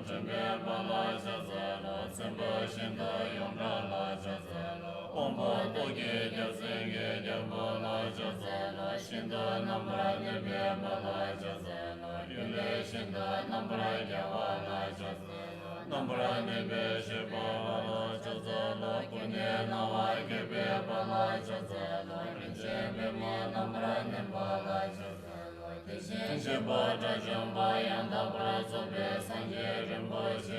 真别巴拉夏泽罗，真不心的永着拉夏泽罗，红波不给的真给的巴拉夏泽罗，心的那么来的别巴拉夏泽罗，原来心的那么来的巴拉夏泽罗，那么来的别是巴拉夏泽罗，过年那外给别巴拉夏泽罗，人间别嘛那么来的巴拉夏泽罗。天是巴扎真巴扬达布拉佐别三界人不是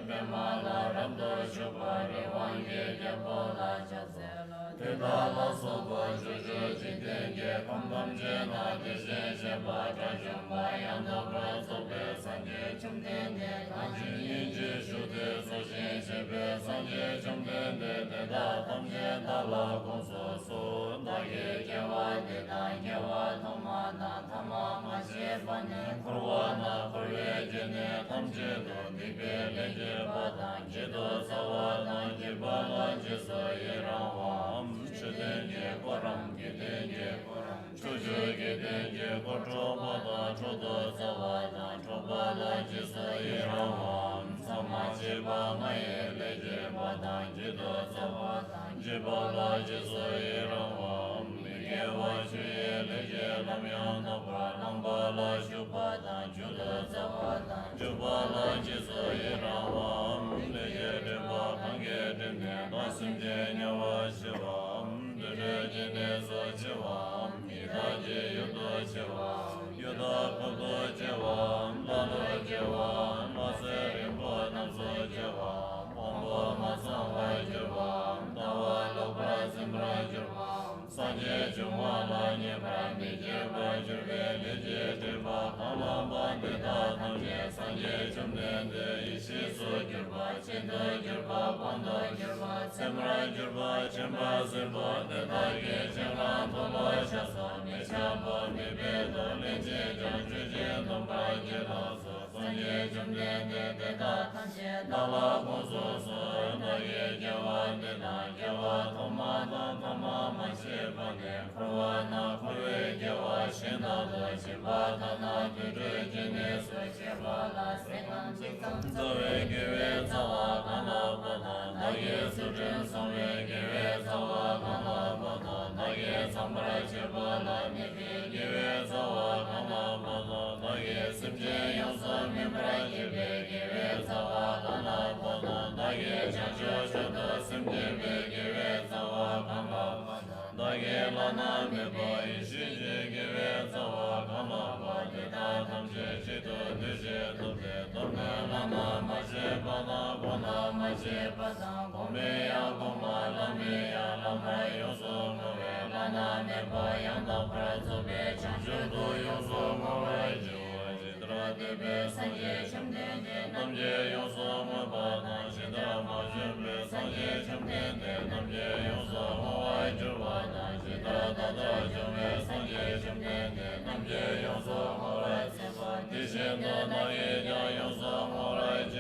别马拉人都是巴里王爷的巴拉加泽罗，对达拉索巴是这今天也空空见那的先是巴扎真巴扬达布拉佐别三界中天的那君一直说的所先是别三界中天的对达空见达拉公所说那也见完的那也完他妈那他妈。马些巴尼库瓦那库约杰呢，他们这都你别连接巴当，这都萨瓦当这巴拉这所以让我们吃点这果让给点这果让，出去给点这果做巴当，出多萨瓦当，出巴拉这所以让我们萨马这巴马也连接巴当，这都萨瓦当这巴拉这所以让我们。给我去连接拉米昂那布拉朗巴拉修巴当，就勒在瓦当，就巴拉吉所以让我们连接这巴康给真天，那心间鸟我希望，对着今天所期望，米大吉有多期望，有多不多期望，拉多期望，拉斯林波南所期望，王波马桑外期望，大瓦罗布拉森布拉期望。三界中华拉涅槃密结巴就别连接对巴哈拉巴对大堂界三界中天的一起所就巴千德就巴光德就巴千木拉就巴千巴森巴对大业千拉托罗夏索没下巴没别的连接将直接东巴结拉索三界中天的对大堂界大拉公所所大业结瓦对大结瓦托马当托马马切。巴年库瓦那库瑞杰瓦辛达德吉巴达那对对吉尼索吉巴拉塞朗吉藏作为给为造瓦干拉巴达那也素真松为给为造瓦干拉巴达那也藏布拉吉巴拉尼比给为造瓦干拉巴达那也心间有所明布拉吉贝给为造瓦干拉巴达那也将这说的心间贝给为造瓦干拉巴达。那给拉那没把一世界给为造瓦干拉巴对大堂这些都对些都对都没拉那马些巴那巴那马些巴当公没呀公马拉没呀拉没有所么为拉那没把养到不然走别强手都有所么为就记得拉对别三界成天的那么也有所么巴那现在马些别三界成天的那么也有所么为就巴那知道大大就为三界成天的那么也有所么来自巴地现的那也将有所么来就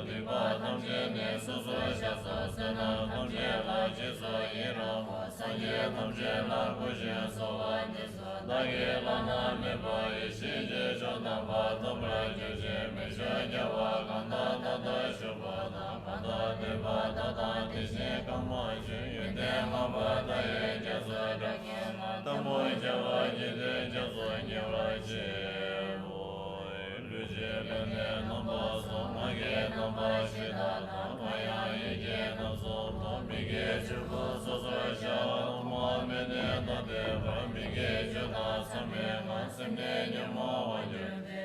对巴他们间的所所下所在那他们间来就所以让我三界他们间来不见所万的所那也让那没把一世界上那巴他们来就见没说叫我看到他的手巴那看到对巴他他的些干嘛去云天嘛巴他也叫做这天嘛他们叫我一天叫做牛来接我绿界连连能把所那给能把其他那花样一件能所把米给吃不所所下能把每年那的把米给吃那三面满三年牛毛完就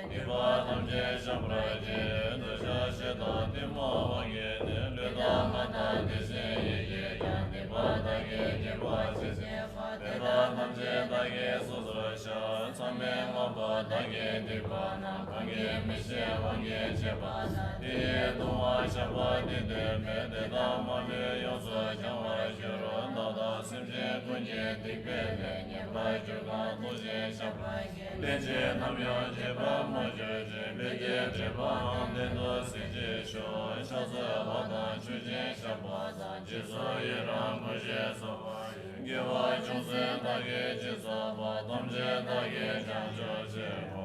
你把他们这上不来接都下些那的毛完给你略到满大的些一些样你把他给你把这些发对他们这大给所所下三面毛把他给你把那看给没些完给切把你东啊下把你的没的大毛的有所将来学了到达心间关键的别人你把这个东西下来连接他们要接把么就是连接这帮的多世界说小子我当出见下把咱之所以让不接受给我就是大给接受把他们这大给讲这些话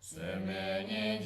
Semeni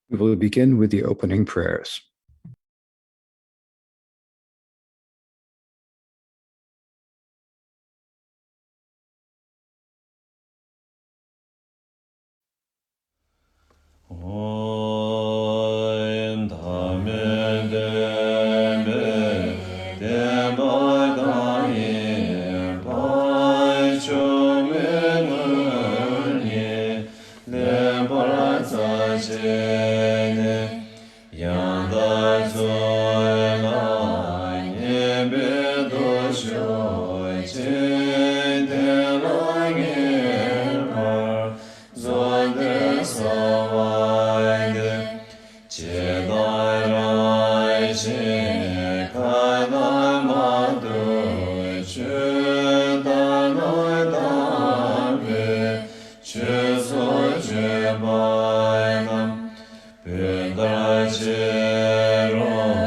We will begin with the opening prayers. Lord,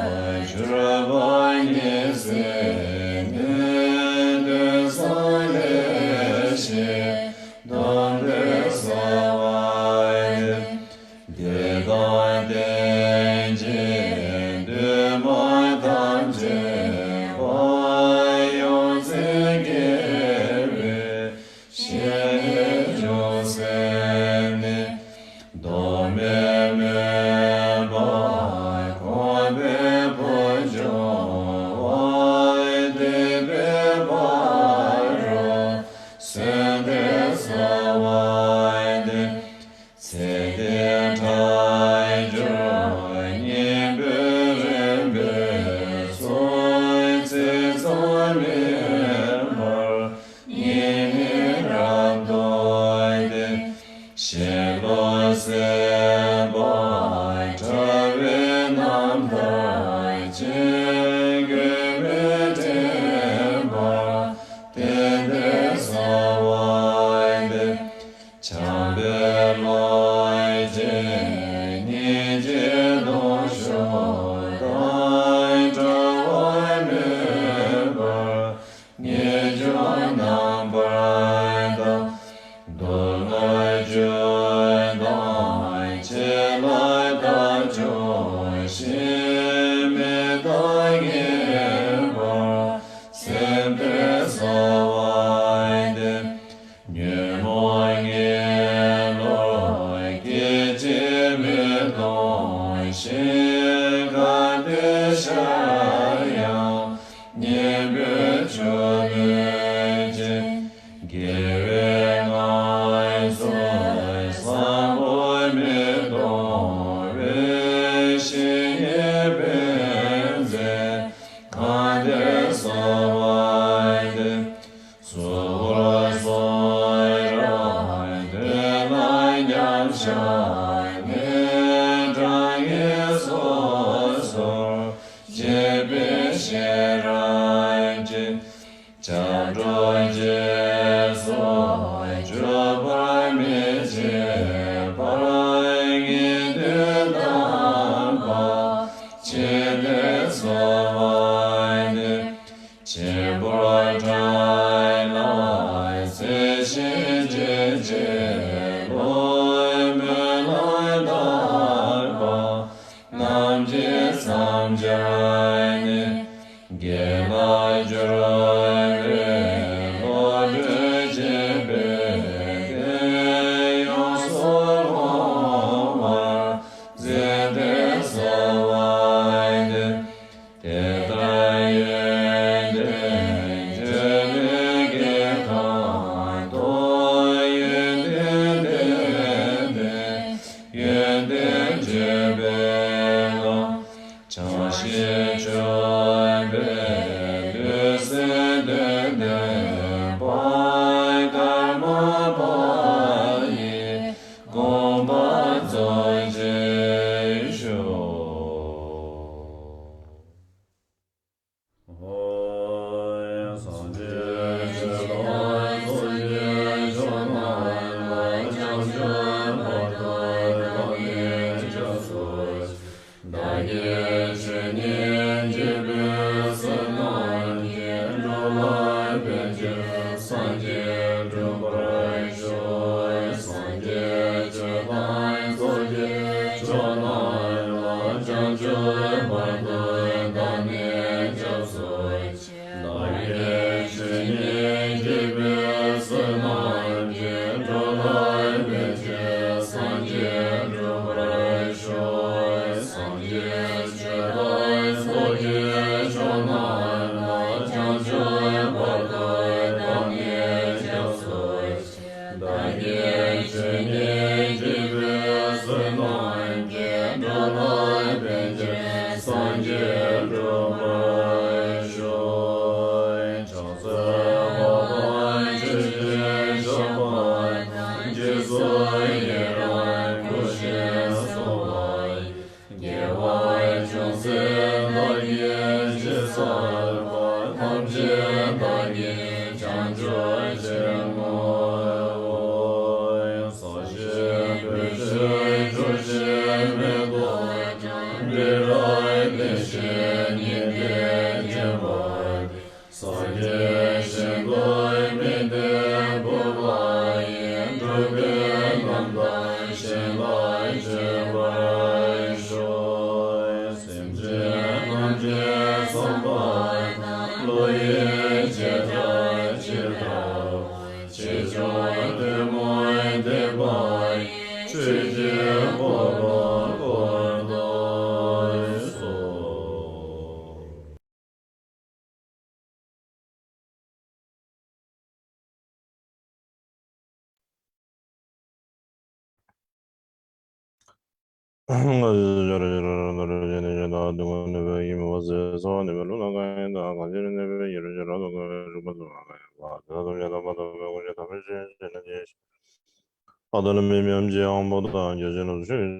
Adını bilmiyorum cihan bodan gecenin şöyle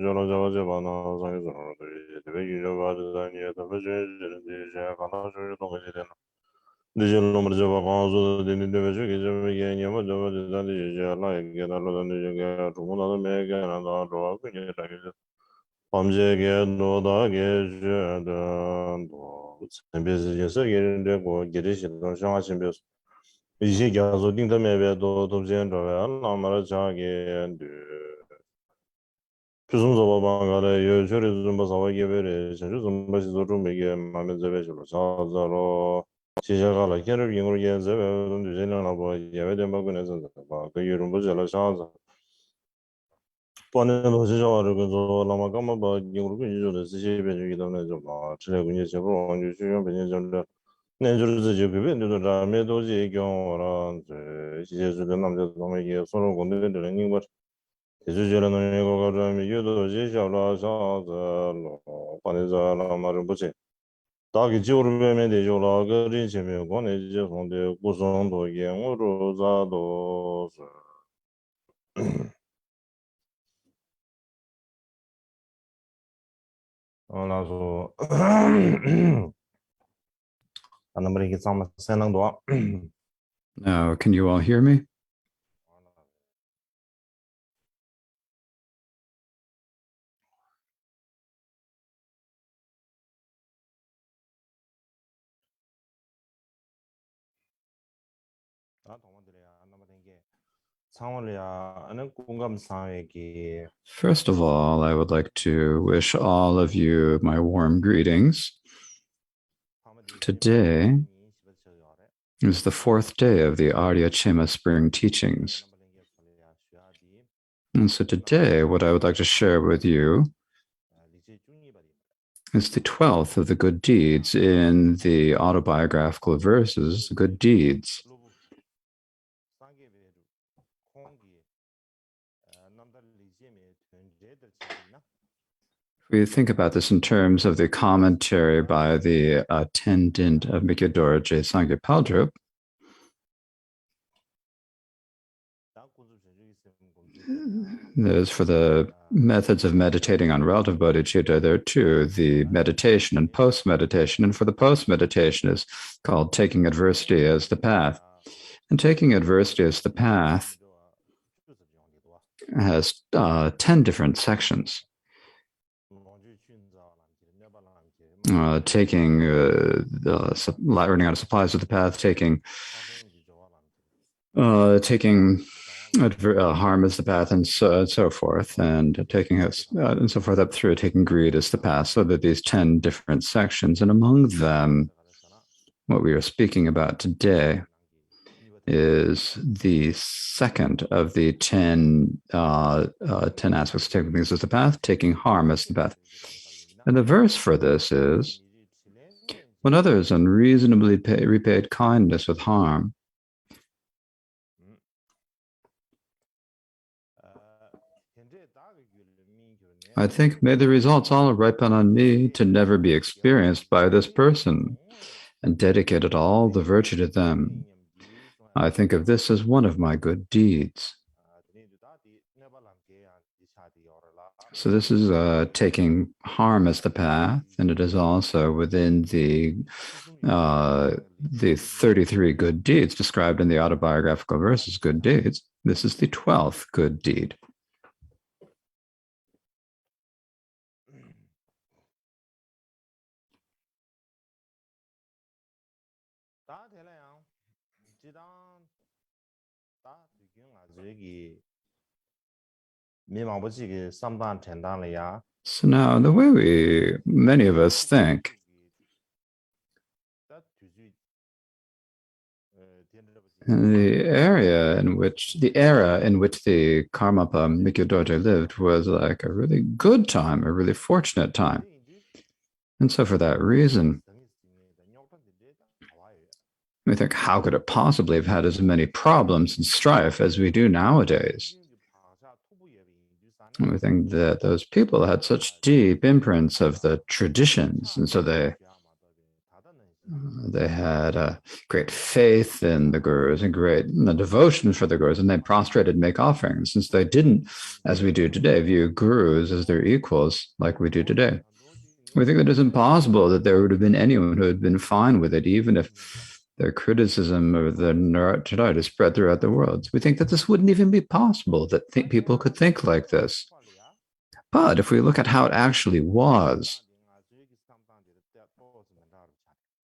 cevabana sanki ve yüce vadiden yedeme diyeceğe kadar şöyle dokuziden diyeceğin numara cevap ağzı deni demece gece ve yeni yama cevap eden diyeceğe layık genelden diyeceğe rumun adı meygen daha doğal bir gece 밤제게 노다 계셔던 선비스에서 예른데 고 게리시던 상하신 비 이제 가서 딩담에도 도전로야 아마라 자게 무슨 저바방가래 여저리 좀 봐서 게베레 저주 좀 봐서 좀 매게 마음에 잡아줘 자자로 시작하라 개를 영으로 연습해 좀 주제는 뭐 예외된 부분에서 그 이런 거 잘라 자자 번에 도시저를 그저 라마가마 바 영으로 이전에 시제변이 되는 좀 지내군이 제법 완전 주요 변이 전에 내주를 지급이 라메 도지 경우랑 시제주된 남자 동에게 서로 건드리는 거 대주제라는 이거가 좀 유도지 샤라샤자로 관해자라 말을 보지 딱이 지오르면 되죠라 그리 재미고 내지 손대 구성도 영으로 자도 나서 안나버리기 싸움 세능도 Now, can you all hear me? First of all, I would like to wish all of you my warm greetings. Today is the fourth day of the Arya Chema Spring Teachings. And so today, what I would like to share with you is the 12th of the good deeds in the autobiographical verses, good deeds. We think about this in terms of the commentary by the attendant of MIKYÖ DORJE Sangye Paldrup. There's for the methods of meditating on relative bodhicitta, there are two, the meditation and post-meditation. And for the post-meditation is called taking adversity as the path. And taking adversity as the path has 10 different sections. Taking learning how to supplies of the path, taking harm is the path, and so forth, and taking us and so forth up through taking greed as the path. So that these 10 different sections, and among them, what we are speaking about today is the second of the 10 aspects of taking things as the path, taking harm as the path. And the verse for this is, when others unreasonably repaid kindness with harm, I think, may the results all ripen on me to never be experienced by this person, and dedicated all the virtue to them. I think of this as one of my good deeds. So this is taking harm as the path, and it is also within the 33 good deeds described in the autobiographical verses, good deeds. This is the 12th good deed. So now, the way many of us think, the era in which the Karmapa MIKYÖ DORJE lived was like a really good time, a really fortunate time. And so for that reason, we think, how could it possibly have had as many problems and strife as we do nowadays? And we think that those people had such deep imprints of the traditions, and so they had a great faith in the gurus and great devotion for the gurus, and they prostrated, make offerings, since they didn't, as we do today, view gurus as their equals like we do today. We think it is impossible that there would have been anyone who had been fine with it, even if their criticism of the Narayana spread throughout the world. We think that this wouldn't even be possible, that people could think like this. But if we look at how it actually was,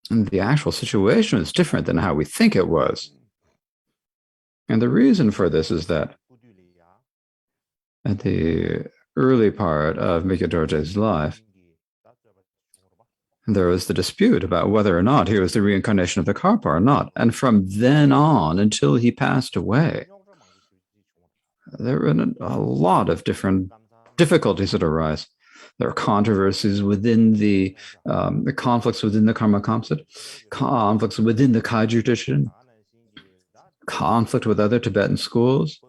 and the actual situation is different than how we think it was. And the reason for this is that at the early part of MIKYÖ DORJE's life, there was the dispute about whether or not he was the reincarnation of the Karpa or not. And from then on, until he passed away, there were a lot of different difficulties that arise. There are controversies within the conflicts within the Karma concept, conflicts within the Kaiju tradition, conflict with other Tibetan schools,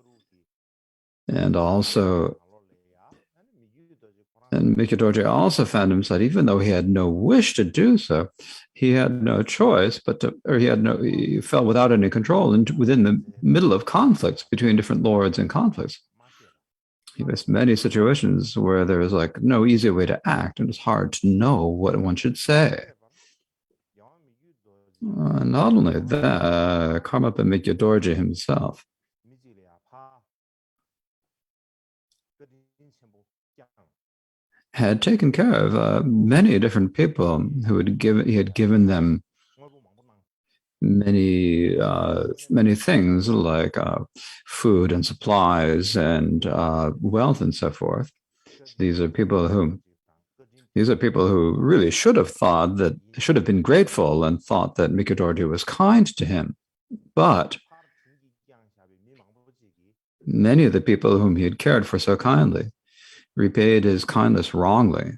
and also, and MIKYÖ DORJE also found himself, even though he had no wish to do so, he had no choice, he fell without any control within the middle of conflicts between different lords and conflicts. He faced many situations where there was like no easy way to act, and it's hard to know what one should say. Not only that, Karmapa MIKYÖ DORJE himself had taken care of many different people who he had given them many things like food and supplies and wealth and so forth. So these are people who really should have been grateful and thought that MIKYÖ DORJE was kind to him. But many of the people whom he had cared for so kindly repaid his kindness wrongly.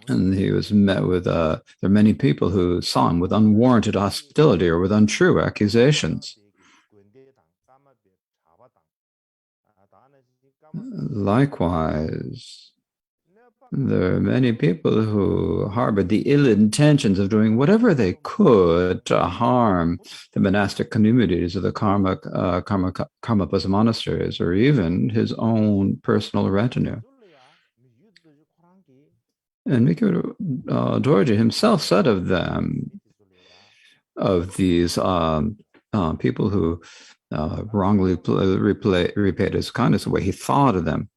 And he was met with, there are many people who saw him with unwarranted hostility or with untrue accusations. Likewise, there are many people who harbored the ill intentions of doing whatever they could to harm the monastic communities of the Karmapa's monasteries, or even his own personal retinue. And MIKYÖ DORJE himself said of them, of these people who wrongly repaid his kindness, the way he thought of them.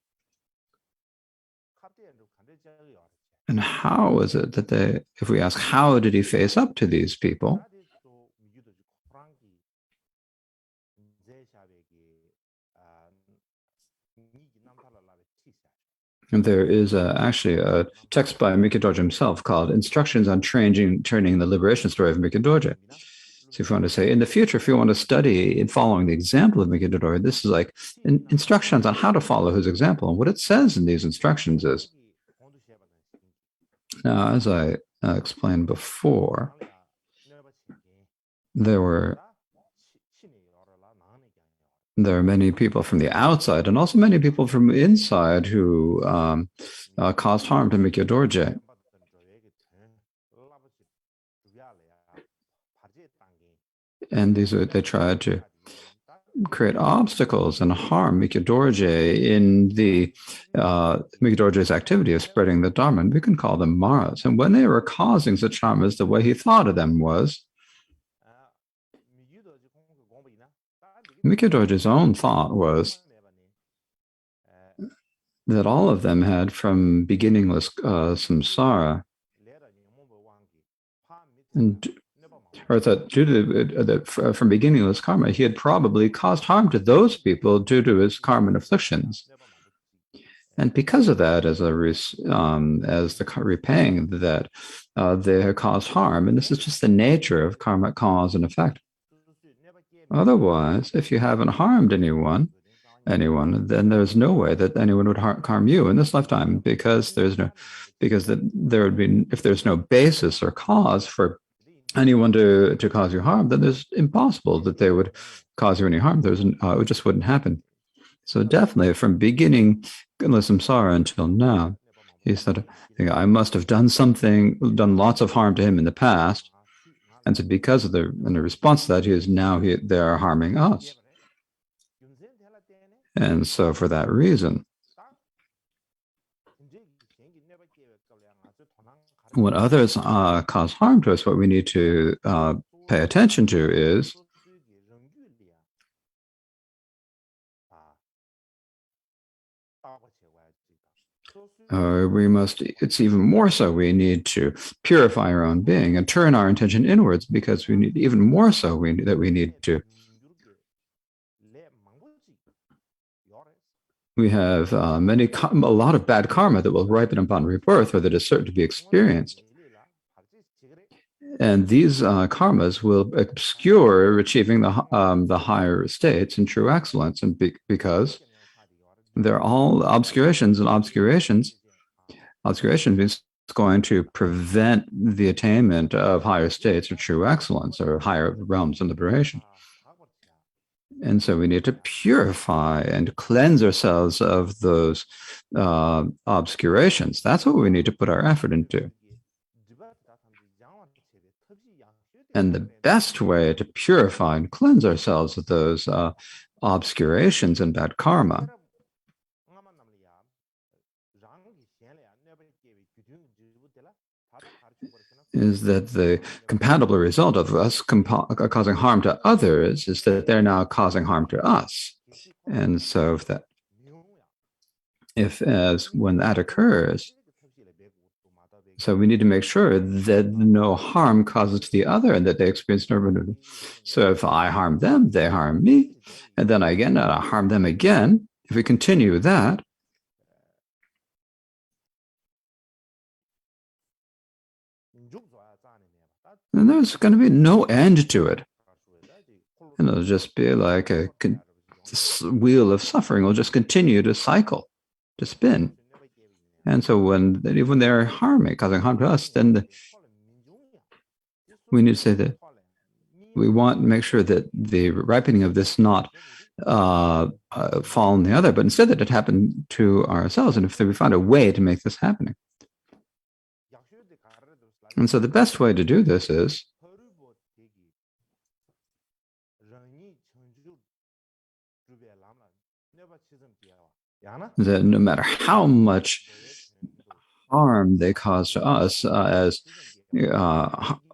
And how is it that if we ask, how did he face up to these people? And there is actually a text by MIKYÖ DORJE himself called Instructions on Training the Liberation Story of MIKYÖ DORJE. So if you want to say, in the future, if you want to study in following the example of MIKYÖ DORJE, this is like instructions on how to follow his example. And what it says in these instructions is, now, as I explained before, there are many people from the outside and also many people from inside who caused harm to MIKYÖ DORJE. And they tried to create obstacles and harm MIKYÖ DORJE in the MIKYÖ DORJE's activity of spreading the Dharma. And we can call them Maras. And when they were causing such harm, the way he thought of them was, MIKYÖ DORJE's own thought was that all of them had from beginningless samsara, or that due to from beginningless karma, he had probably caused harm to those people due to his karma and afflictions. And because of that, as the repaying that, they have caused harm. And this is just the nature of karma, cause and effect. Otherwise, if you haven't harmed anyone, then there's no way that anyone would harm you in this lifetime, because there would be, if there's no basis or cause for anyone to cause you harm, then it's impossible that they would cause you any harm. It just wouldn't happen. So definitely from beginning samsara until now, he said, I must have done lots of harm to him in the past. And so because of in response to that, they are harming us. And so for that reason, when others cause harm to us, what we need to pay attention to is it's even more so, we need to purify our own being and turn our intention inwards, because we need even more so we need to. We have a lot of bad karma that will ripen upon rebirth, or that is certain to be experienced. And these karmas will obscure achieving the higher states in true excellence, and because they're all obscurations, and obscuration means it's going to prevent the attainment of higher states of true excellence or higher realms of liberation. And so we need to purify and cleanse ourselves of those obscurations. That's what we need to put our effort into. And the best way to purify and cleanse ourselves of those obscurations and bad karma is that the compatible result of us causing harm to others is that they're now causing harm to us. And so when that occurs, so we need to make sure that no harm causes to the other and that they experience no renewal. So if I harm them, they harm me, and then I harm them again. If we continue that, and there's going to be no end to it. And it'll just be like this wheel of suffering will just continue to cycle, to spin. And so when they're causing harm to us, then we need to say that we want to make sure that the ripening of this not fall on the other, but instead that it happened to ourselves. And if we find a way to make this happening. And so the best way to do this is that no matter how much harm they cause to us, as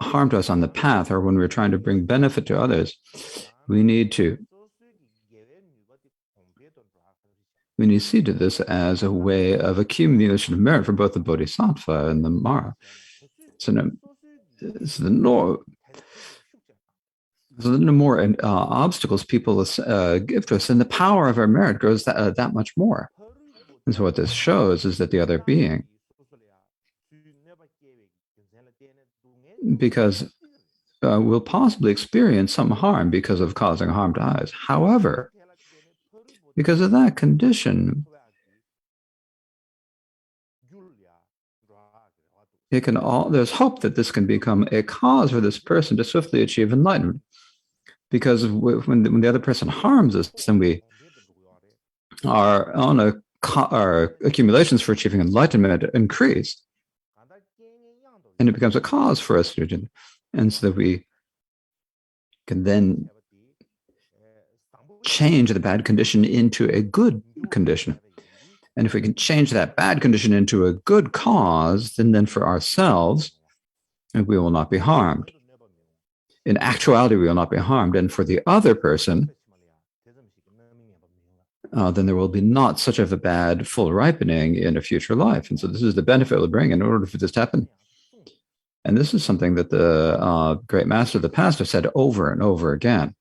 harm to us on the path, or when we're trying to bring benefit to others, we need to see to this as a way of accumulation of merit for both the Bodhisattva and the Mara. So the So the more obstacles people give to us, and the power of our merit grows that much more. And so what this shows is that the other being, because will possibly experience some harm because of causing harm to others. However, because of that condition, there's hope that this can become a cause for this person to swiftly achieve enlightenment. Because when the other person harms us, then we are on our accumulations for achieving enlightenment increase. And it becomes a cause for us to do. And so that we can then change the bad condition into a good condition. And if we can change that bad condition into a good cause, then for ourselves, we will not be harmed. In actuality, we will not be harmed. And for the other person, then there will be not such of a bad full ripening in a future life. And so this is the benefit it will bring in order for this to happen. And this is something that the great master of the past have said over and over again.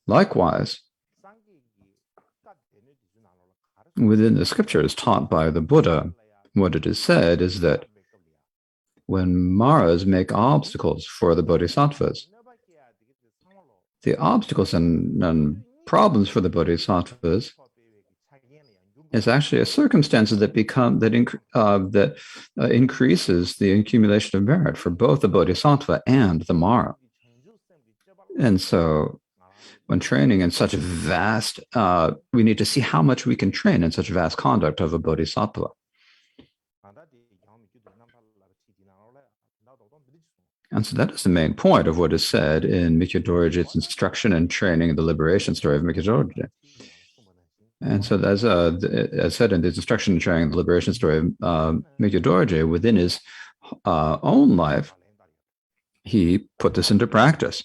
Likewise, within the scriptures taught by the Buddha, what it is said is that when Maras make obstacles for the bodhisattvas, the obstacles and problems for the bodhisattvas is actually a circumstance that increases the accumulation of merit for both the bodhisattva and the Mara. And so when training in such a vast, we need to see how much we can train in such vast conduct of a bodhisattva. And so that is the main point of what is said in MIKYÖ Dorje's instruction and training in the liberation story of MIKYÖ Dorje. And so as said in the instruction and training the liberation story of MIKYÖ Dorje, within his own life, he put this into practice.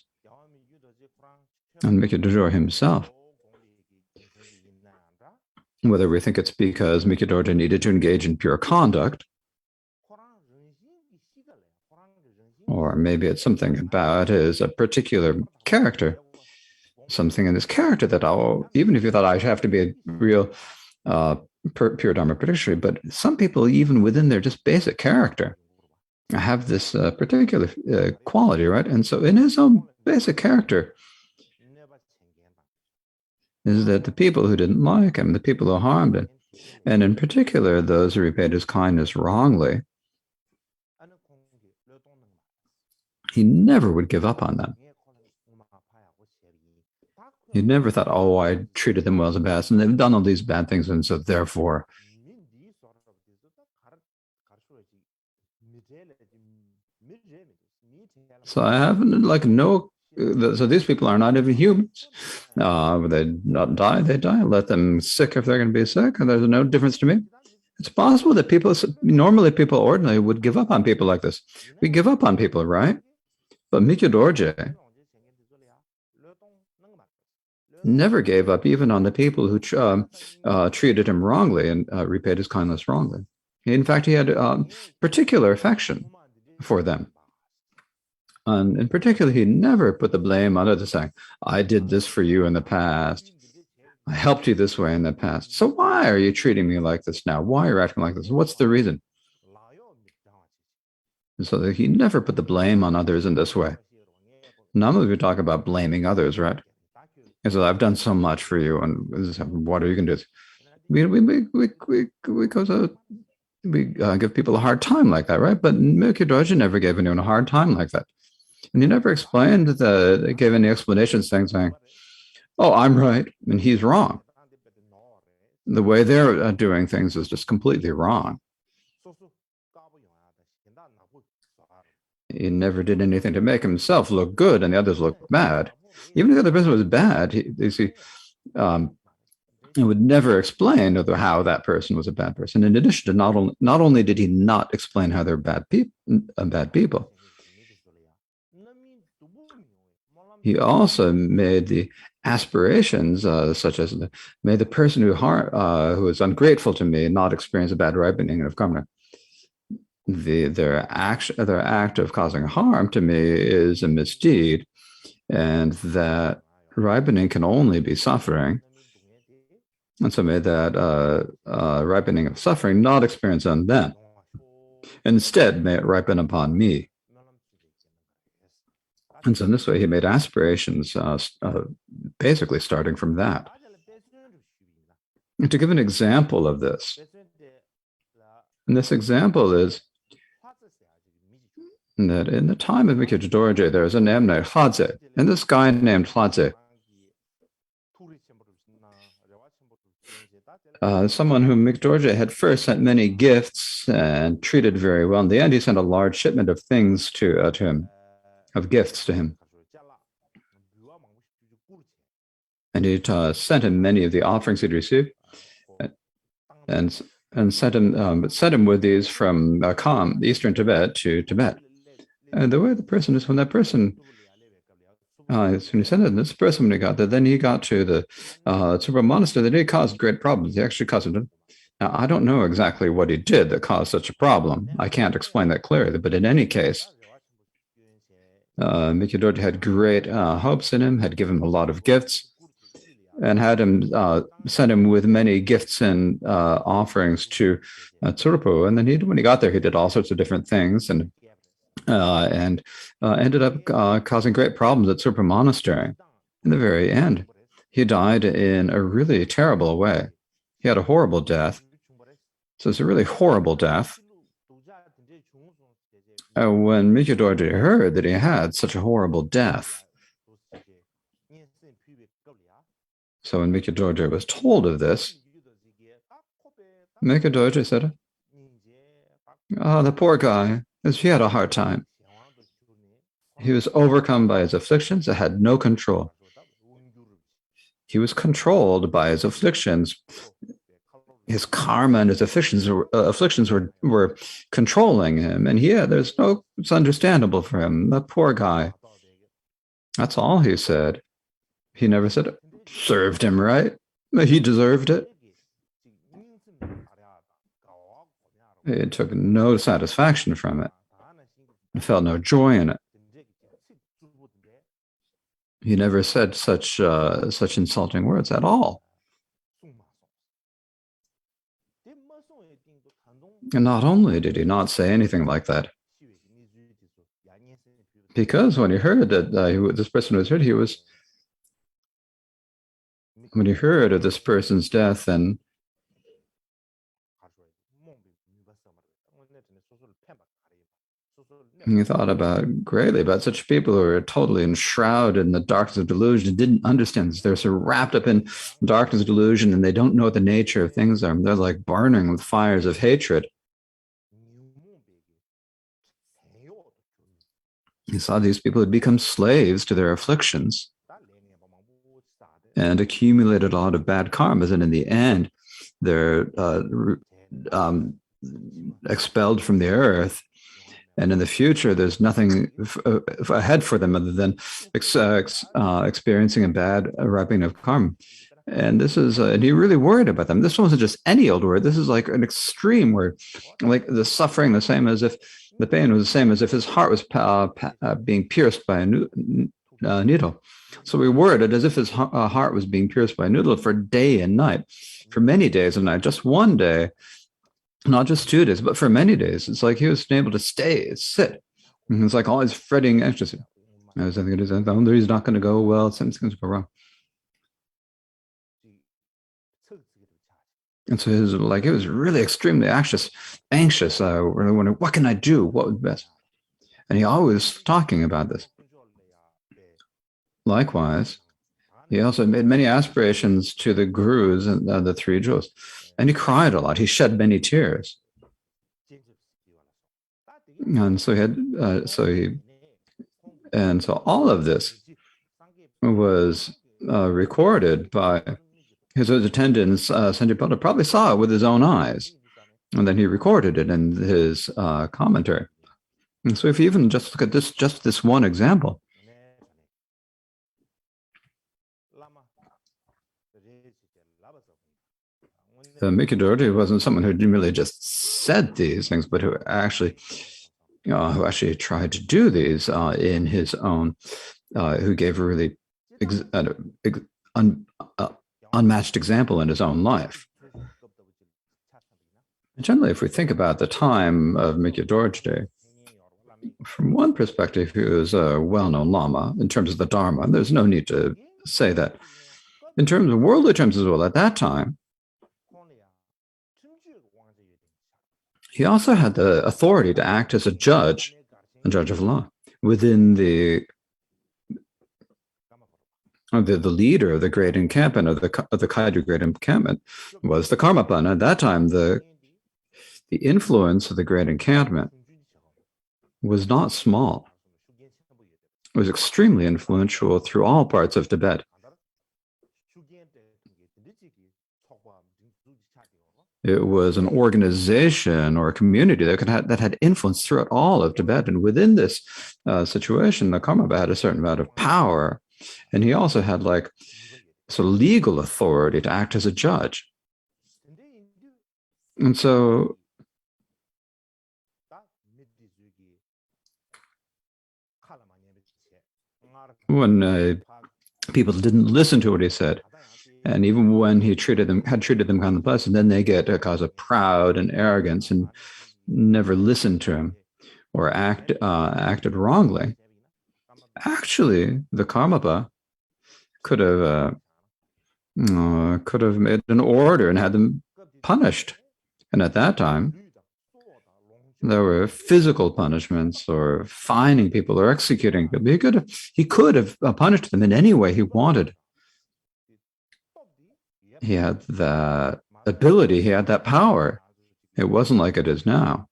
And MIKYÖ Dorje himself, whether we think it's because MIKYÖ Dorje needed to engage in pure conduct, or maybe it's something about his particular character, something in his character that, even if you thought I have to be a real pure Dharma practitioner, but some people, even within their just basic character, have this particular quality, right? And so in his own basic character, is that the people who didn't like him, the people who harmed him, and in particular, those who repaid his kindness wrongly, he never would give up on them. He never thought, oh, I treated them well as a bad, and they've done all these bad things, and so therefore, so I have so these people are not even humans. They not die, they die. Let them sick if they're going to be sick, and there's no difference to me. It's possible that people ordinarily would give up on people like this. We give up on people, right? But MIKYÖ Dorje never gave up even on the people who treated him wrongly and repaid his kindness wrongly. In fact, he had particular affection for them. And in particular, he never put the blame on others, saying, I did this for you in the past. I helped you this way in the past. So why are you treating me like this now? Why are you acting like this? What's the reason? And so that he never put the blame on others in this way. Normally we talk about blaming others, right? And so I've done so much for you, and what are you going to do? We give people a hard time like that, right? But MIKYÖ Dorje never gave anyone a hard time like that. And he never gave any explanations saying, oh, I'm right, and he's wrong. The way they're doing things is just completely wrong. He never did anything to make himself look good and the others look bad. Even if the other person was bad, he would never explain how that person was a bad person. In addition to not only did he not explain how they're bad people, he also made the aspirations, such as may the person who is ungrateful to me not experience a bad ripening of karma. Their act of causing harm to me is a misdeed, and that ripening can only be suffering. And so may that ripening of suffering not experience on them. Instead, may it ripen upon me. And so in this way, he made aspirations, basically starting from that. And to give an example of this, and this example is that in the time of MIKYÖ DORJE, there was a name named Hadze, and this guy named Hadze, someone whom MIKYÖ DORJE had first sent many gifts and treated very well. In the end, he sent a large shipment of things to him, of gifts to him. And he sent him many of the offerings he'd received, and sent him with these from Kham, eastern Tibet, to Tibet. And the way the person is, when that person, when he sent it, this person, when he got there, then he got to the Tsuba monastery, that he caused great problems. He actually caused it. Now, I don't know exactly what he did that caused such a problem. I can't explain that clearly, but in any case, MIKYÖ DORJE had great hopes in him, had given him a lot of gifts, and had him sent him with many gifts and offerings to Tsurpo. And then when he got there, he did all sorts of different things, and ended up causing great problems at Tsurpo Monastery. In the very end, he died in a really terrible way. He had a horrible death. So it's a really horrible death. When MIKYÖ DORJE heard that he had such a horrible death, so when MIKYÖ DORJE was told of this, MIKYÖ DORJE said, "Oh, the poor guy, he had a hard time. He was overcome by his afflictions and had no control. He was controlled by his afflictions. His karma and his afflictions were controlling him, and it's understandable for him. The poor guy." That's all he said. He never said, "Served him right. He deserved it." He took no satisfaction from it. He felt no joy in it. He never said such insulting words at all. And not only did he not say anything like that, because when he heard that this person was hurt, when he heard of this person's death, and he thought greatly about such people who are totally enshrouded in the darkness of delusion and didn't understand this. They're so wrapped up in darkness of delusion, and they don't know what the nature of things are. They're like burning with fires of hatred. He saw these people had become slaves to their afflictions and accumulated a lot of bad karmas, and in the end, they're expelled from the earth. And in the future, there's nothing ahead for them other than experiencing a bad ripening of karma. And this is, and he really worried about them. This wasn't just any old word. This is like an extreme word, like the suffering, the same as if the pain was the same as if his heart was being pierced by a needle. So we worded as if his heart was being pierced by a needle for day and night, for many days and night, just one day. Not just 2 days, but for many days. It's like he was able to sit. And it's like always fretting, anxious. I was thinking, he's not going to go well. Something's going to go wrong. And so he was really extremely anxious. Really wondering, what can I do? What would be best? And he always talking about this. Likewise, he also made many aspirations to the gurus and the three jewels. And he cried a lot. He shed many tears. And so all of this was recorded by his attendants. Sanjipata probably saw it with his own eyes, and then he recorded it in his commentary. And so if you even just look at this one example, MIKYÖ DORJE wasn't someone who really just said these things, but who actually tried to do these in his own who gave a really unmatched example in his own life. Generally, if we think about the time of MIKYÖ Dorje, from one perspective, he was a well-known Lama in terms of the Dharma. There's no need to say that. In terms of worldly terms as well, at that time, he also had the authority to act as a judge of law within the leader of the great encampment, of the Kaidu great encampment, was the Karmapa. And at that time, the influence of the great encampment was not small. It was extremely influential through all parts of Tibet. It was an organization or a community that had influence throughout all of Tibet. And within this situation, the Karmapa had a certain amount of power. And he also had like legal authority to act as a judge. And so when people didn't listen to what he said, and even when he had treated them kind of pleasant, then they get a cause of proud and arrogance and never listened to him or acted wrongly. Actually, the Karmapa could have made an order and had them punished. And at that time, there were physical punishments or fining people or executing people. He could have punished them in any way he wanted. He had that ability, he had that power. It wasn't like it is now.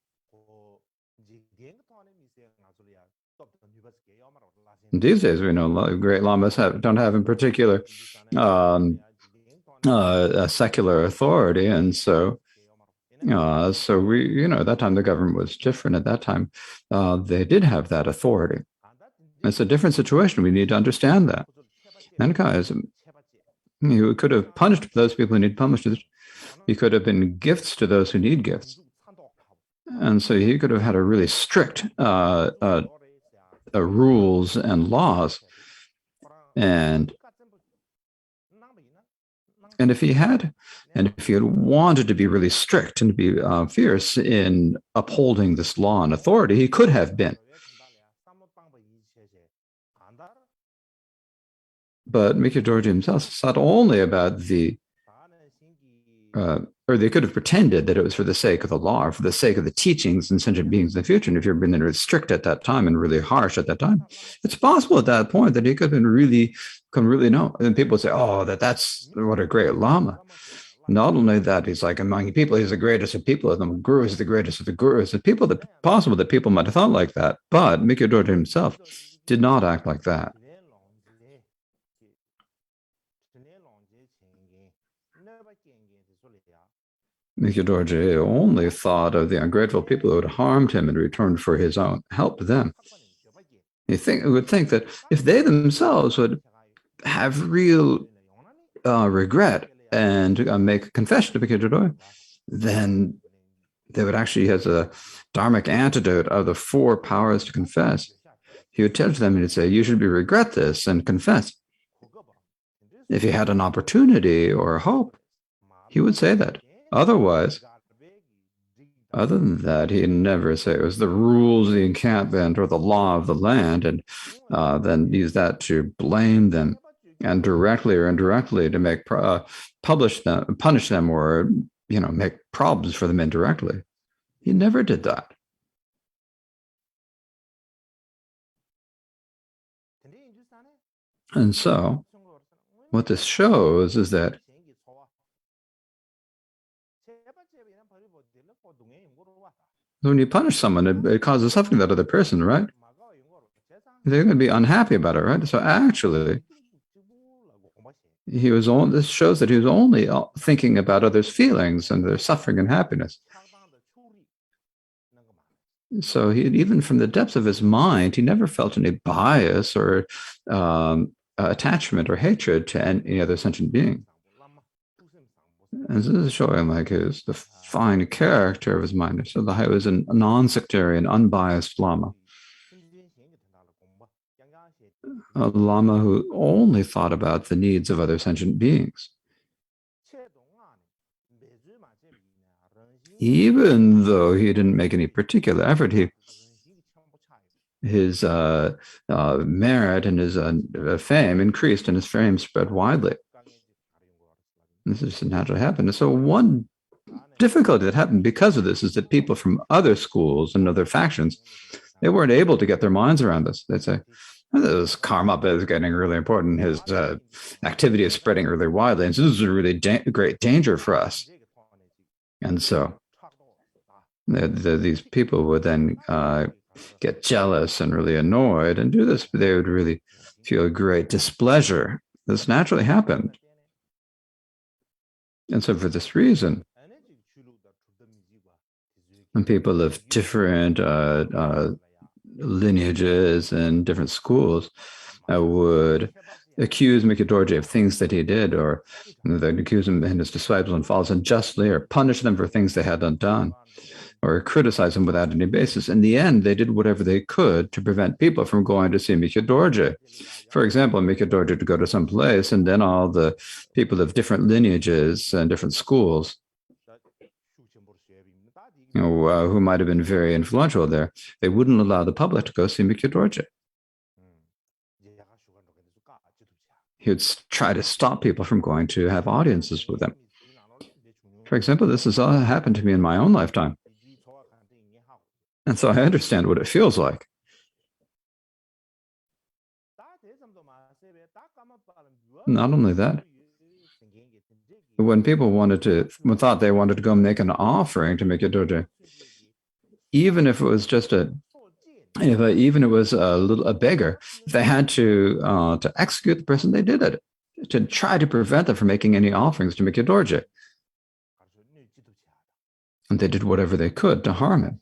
These days, we know great lamas don't have in particular a secular authority, and so we, at that time the government was different. At that time, they did have that authority. It's a different situation. We need to understand that. Nankism, he could have punished those people who need punishment. He could have been gifts to those who need gifts, and so he could have had a really strict rules and laws, and if he had wanted to be really strict and to be fierce in upholding this law and authority, he could have been. But MIKYÖ Dorje himself thought only about or they could have pretended that it was for the sake of the law or for the sake of the teachings and sentient beings in the future. And if you've been really strict at that time and really harsh at that time, it's possible at that point that he could have been really know. And people would say, oh, that's what a great Lama. Not only that, he's like among people, he's the greatest of people, and the guru is the greatest of the gurus. It's possible that people might have thought like that, but MIKYÖ Dorje himself did not act like that. MIKYÖ Dorje only thought of the ungrateful people who had harmed him in return for his own help to them. He would think that if they themselves would have real regret and make a confession to MIKYÖ Dorje, then they would actually have a dharmic antidote of the 4 powers to confess. He would tell them and he'd say, you should regret this and confess. If he had an opportunity or a hope, he would say that. Otherwise, other than that, he'd never say it was the rules of the encampment or the law of the land, and then use that to blame them and directly or indirectly to make punish them or make problems for them indirectly. He never did that. And so what this shows is that when you punish someone, it causes suffering to that other person, right? They're going to be unhappy about it, right? So actually, this shows that he was only thinking about others' feelings and their suffering and happiness. So even from the depths of his mind, he never felt any bias or attachment or hatred to any other sentient being. And this is showing like the fine character of his mind. So he was a non-sectarian, unbiased Lama. a Lama who only thought about the needs of other sentient beings. Even though he didn't make any particular effort, his merit and his fame increased, and his fame spread widely. This is naturally happened. So one difficulty that happened because of this is that people from other schools and other factions, they weren't able to get their minds around this. They'd say, oh, this KARMAPA is getting really important. His activity is spreading really widely, and so this is a really great danger for us. And so these people would then get jealous and really annoyed and do this, but they would really feel great displeasure. This naturally happened. And so for this reason, when people of different lineages and different schools would accuse MIKYÖ DORJE of things that he did, or they'd accuse him and his disciples and followers unjustly, or punish them for things they hadn't done, or criticize him without any basis. In the end, they did whatever they could to prevent people from going to see MIKYÖ DORJE. For example, MIKYÖ DORJE to go to some place, and then all the people of different lineages and different schools, who might have been very influential there, they wouldn't allow the public to go see MIKYÖ DORJE. He would try to stop people from going to have audiences with him. For example, this has all happened to me in my own lifetime. And so I understand what it feels like. Not only that, when people thought they wanted to go make an offering to MIKYÖ DORJE, even if it was just even it was a beggar, if they had to execute the person, they did it to try to prevent them from making any offerings to MIKYÖ DORJE. And they did whatever they could to harm him.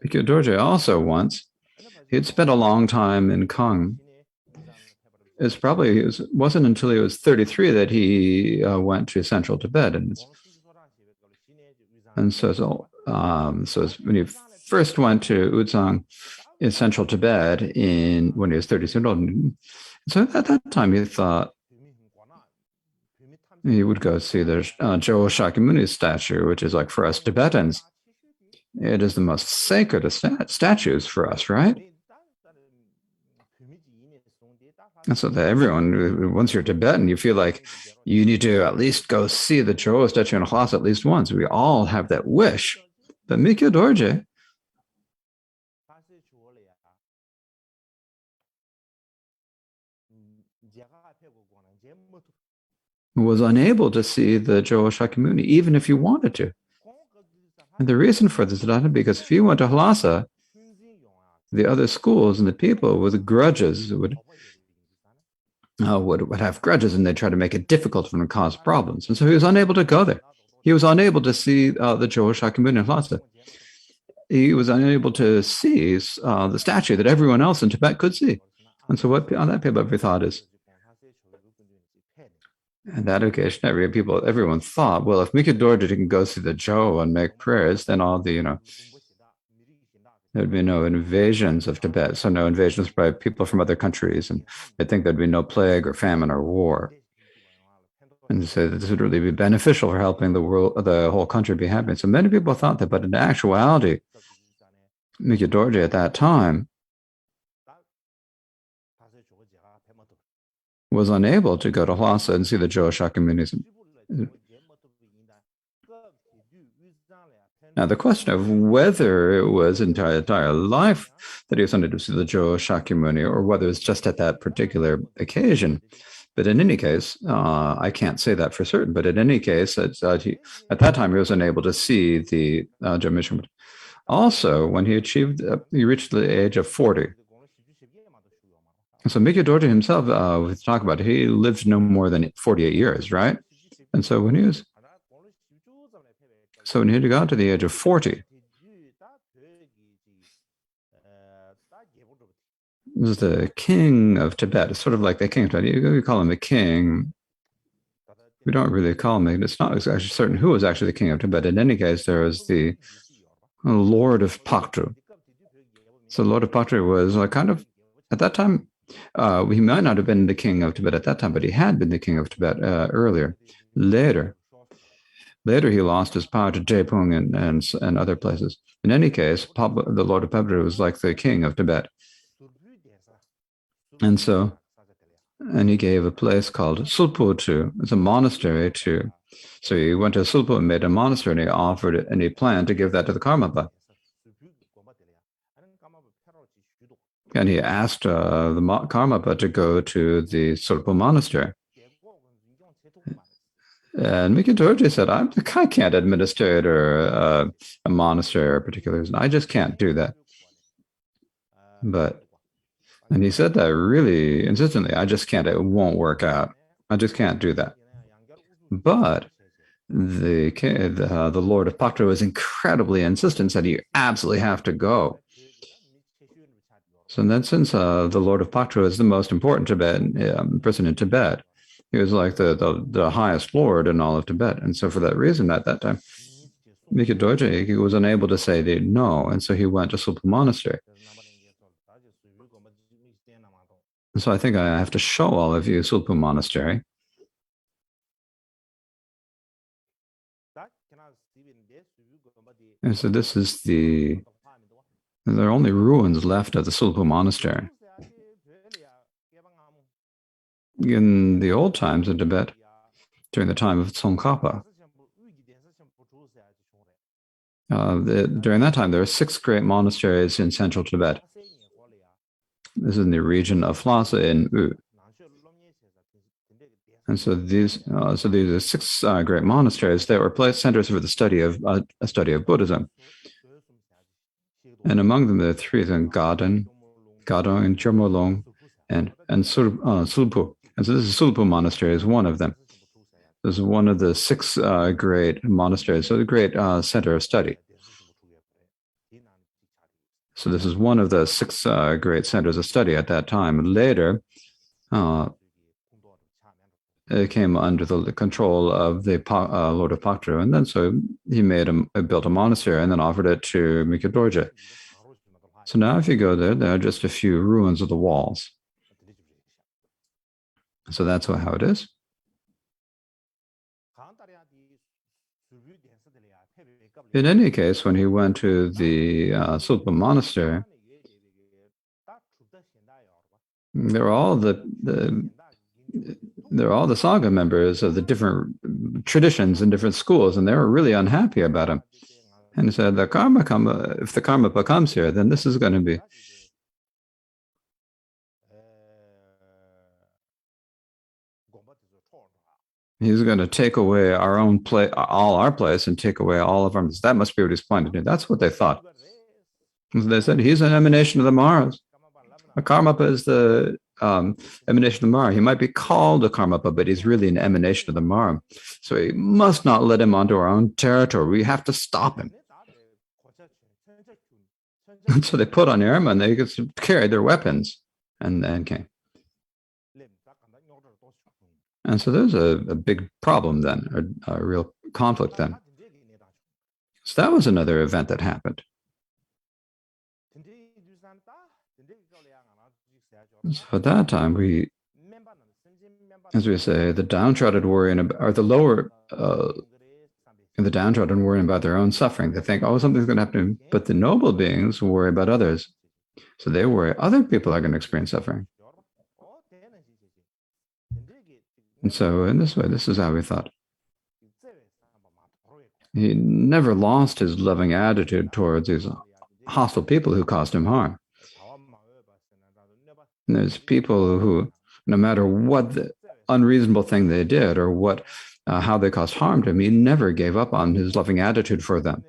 MIKYÖ DORJE also once, he had spent a long time in Kang. It wasn't until he was 33 that he went to central Tibet, and so when he first went to Uzang in central Tibet when he was 30 years old. So at that time he thought he would go see the Jo Shakyamuni statue, which is like for us Tibetans, it is the most sacred of statues for us, right? And so that everyone, once you're Tibetan, you feel like you need to at least go see the Jo statue in Lhasa at least once. We all have that wish. But MIKYÖ DORJE, was unable to see the Jo Shakyamuni, even if he wanted to. And the reason for this is because if he went to Lhasa, the other schools and the people with grudges would have grudges, and they'd try to make it difficult for him and cause problems. And so he was unable to go there. He was unable to see the Jo Shakyamuni in Lhasa. He was unable to see the statue that everyone else in Tibet could see. And so what on that paper we thought is, on that occasion, everyone thought, well, if MIKYÖ DORJE can go see the Jo and make prayers, then all the, there'd be no invasions of Tibet, so no invasions by people from other countries, and I think there'd be no plague or famine or war. And so this would really be beneficial for helping the whole country be happy. So many people thought that, but in actuality, MIKYÖ DORJE at that time was unable to go to Lhasa and see the Jo Shakyamuni. Now, the question of whether it was entire life that he was unable to see the Jo Shakyamuni, or whether it's just at that particular occasion. But in any case, I can't say that for certain. But in any case, at that time, he was unable to see the Jo Shakyamuni. Also, when he reached the age of 40. So MIKYÖ DORJE himself, we talk about it, he lived no more than 48 years, right? And so when he had got to the age of 40, this is the king of Tibet. It's sort of like the king of Tibet. You call him a king. We don't really call him. It's not actually certain who was actually the king of Tibet. In any case, there was the Lord of Paktru. So Lord of Paktru was a kind of at that time, he might not have been the king of Tibet at that time, but he had been the king of Tibet earlier. Later, he lost his power to Drepung and other places. In any case, the Lord of Pabra was like the king of Tibet. And he gave a place called Sulpu to, it's a monastery to. So he went to Sulpu and made a monastery, and he offered it, and he planned to give that to the Karmapa. And he asked the Karmapa to go to the Sulpu monastery. And MIKYÖ DORJE said, I can't administer a monastery or a particular reason. I just can't do that. And he said that really insistently. I just can't. It won't work out. I just can't do that. But the Lord of Paktra was incredibly insistent, said you absolutely have to go. So then, since the Lord of Paktra is the most important person in Tibet, he was like the highest lord in all of Tibet. And so for that reason, at that time, MIKYÖ DORJE, he was unable to say no. And so he went to Sulpu Monastery. And so I think I have to show all of you Sulpu Monastery. And so this is there are only ruins left of the Sulpu Monastery. In the old times in Tibet, during the time of Tsongkhapa, during that time, there were 6 great monasteries in central Tibet. This is in the region of Lhasa in U. And so these are 6 great monasteries that were centers for the study of Buddhism. And among them, there are 3 of them: Gadon, and Chomolong, and Sulpu. And so this is Sulpu Monastery is one of them. This is one of the 6 great monasteries, so the great center of study. So this is one of the 6 great centers of study at that time. Later, it came under the control of the Lord of Paktra, and then so he built a monastery and then offered it to MIKYÖ DORJE. So now if you go there are just a few ruins of the walls. So that's how it is. In any case, when he went to the Sulpu monastery, there are all the Sangha members of the different traditions and different schools, and they were really unhappy about him. And he said, if the Karmapa comes here, then this is going to be. He's going to take away our own place, all our place, and take away all of our. That must be what he's planning to do. That's what they thought. They said he's an emanation of the Maras. A Karmapa is the emanation of the Mara. He might be called a Karmapa, but he's really an emanation of the Mara. So we must not let him onto our own territory. We have to stop him. And so they put on armor and they carried their weapons and came. And so there's a big problem then, a real conflict then. So that was another event that happened. So at that time, as we say, the downtrodden worrying about, or the lower, the downtrodden worrying about their own suffering. They think, oh, something's going to happen. But the noble beings worry about others. So they worry other people are going to experience suffering. And so in this way, this is how we thought. He never lost his loving attitude towards these hostile people who caused him harm. And there's people who, no matter what the unreasonable thing they did or how they caused harm to him, he never gave up on his loving attitude for them.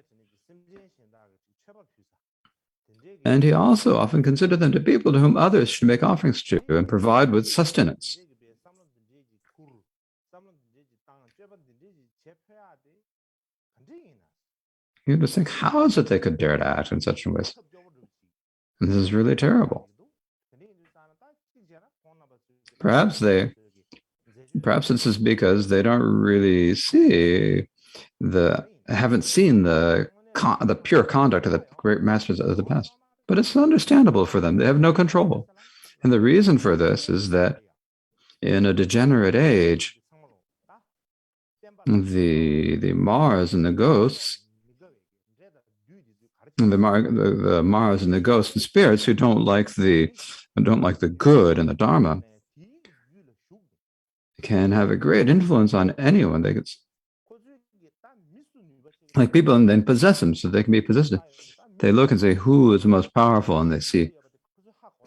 And he also often considered them to people to whom others should make offerings to and provide with sustenance. You just think, how is it they could dare to act in such ways? And this is really terrible. Perhaps this is because they don't really haven't seen the pure conduct of the great masters of the past. But it's understandable for them. They have no control. And the reason for this is that in a degenerate age, the Mars and the ghosts, the Mars and the ghosts and spirits who don't like the good and the Dharma can have a great influence on anyone. They could, like people, and then possess them, so they can be possessed. They look and say, who is the most powerful, and they see.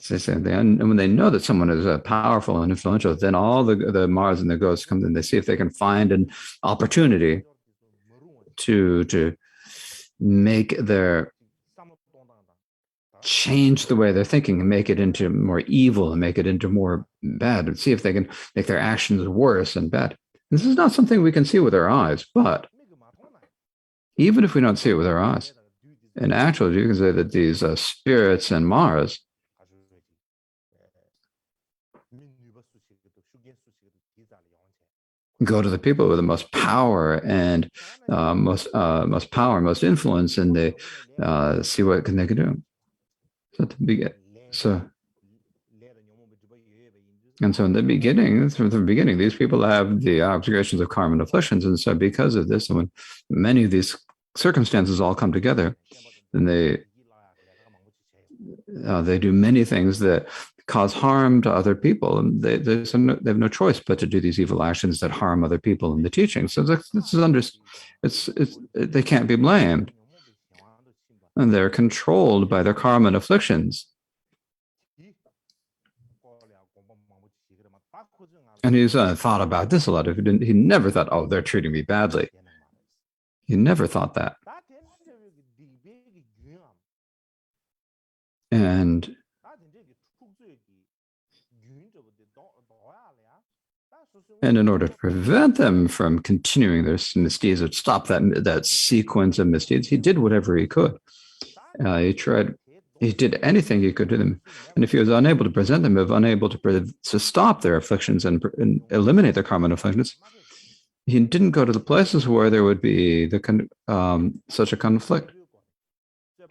And when they know that someone is powerful and influential, then all the Mars and the ghosts come in. They see if they can find an opportunity to make their change the way they're thinking and make it into more evil and make it into more bad, and see if they can make their actions worse and bad. And this is not something we can see with our eyes, but even if we don't see it with our eyes, in actual, you can say that these spirits and Mars go to the people with the most power and most power, most influence, and they see what they can do. So in the beginning, from the beginning, these people have the observations of karma and afflictions, and so because of this, when many of these circumstances all come together, then they do many things that cause harm to other people, and they have no choice but to do these evil actions that harm other people in the teaching. So they can't be blamed, and they're controlled by their karma and afflictions. And he's thought about this a lot. He never thought, oh, they're treating me badly. He never thought that. And in order to prevent them from continuing their misdeeds or stop that sequence of misdeeds, he did whatever he could. He did anything he could to them. And if he was unable to present them, unable to stop their afflictions and eliminate their karma and afflictions, he didn't go to the places where there would be such a conflict.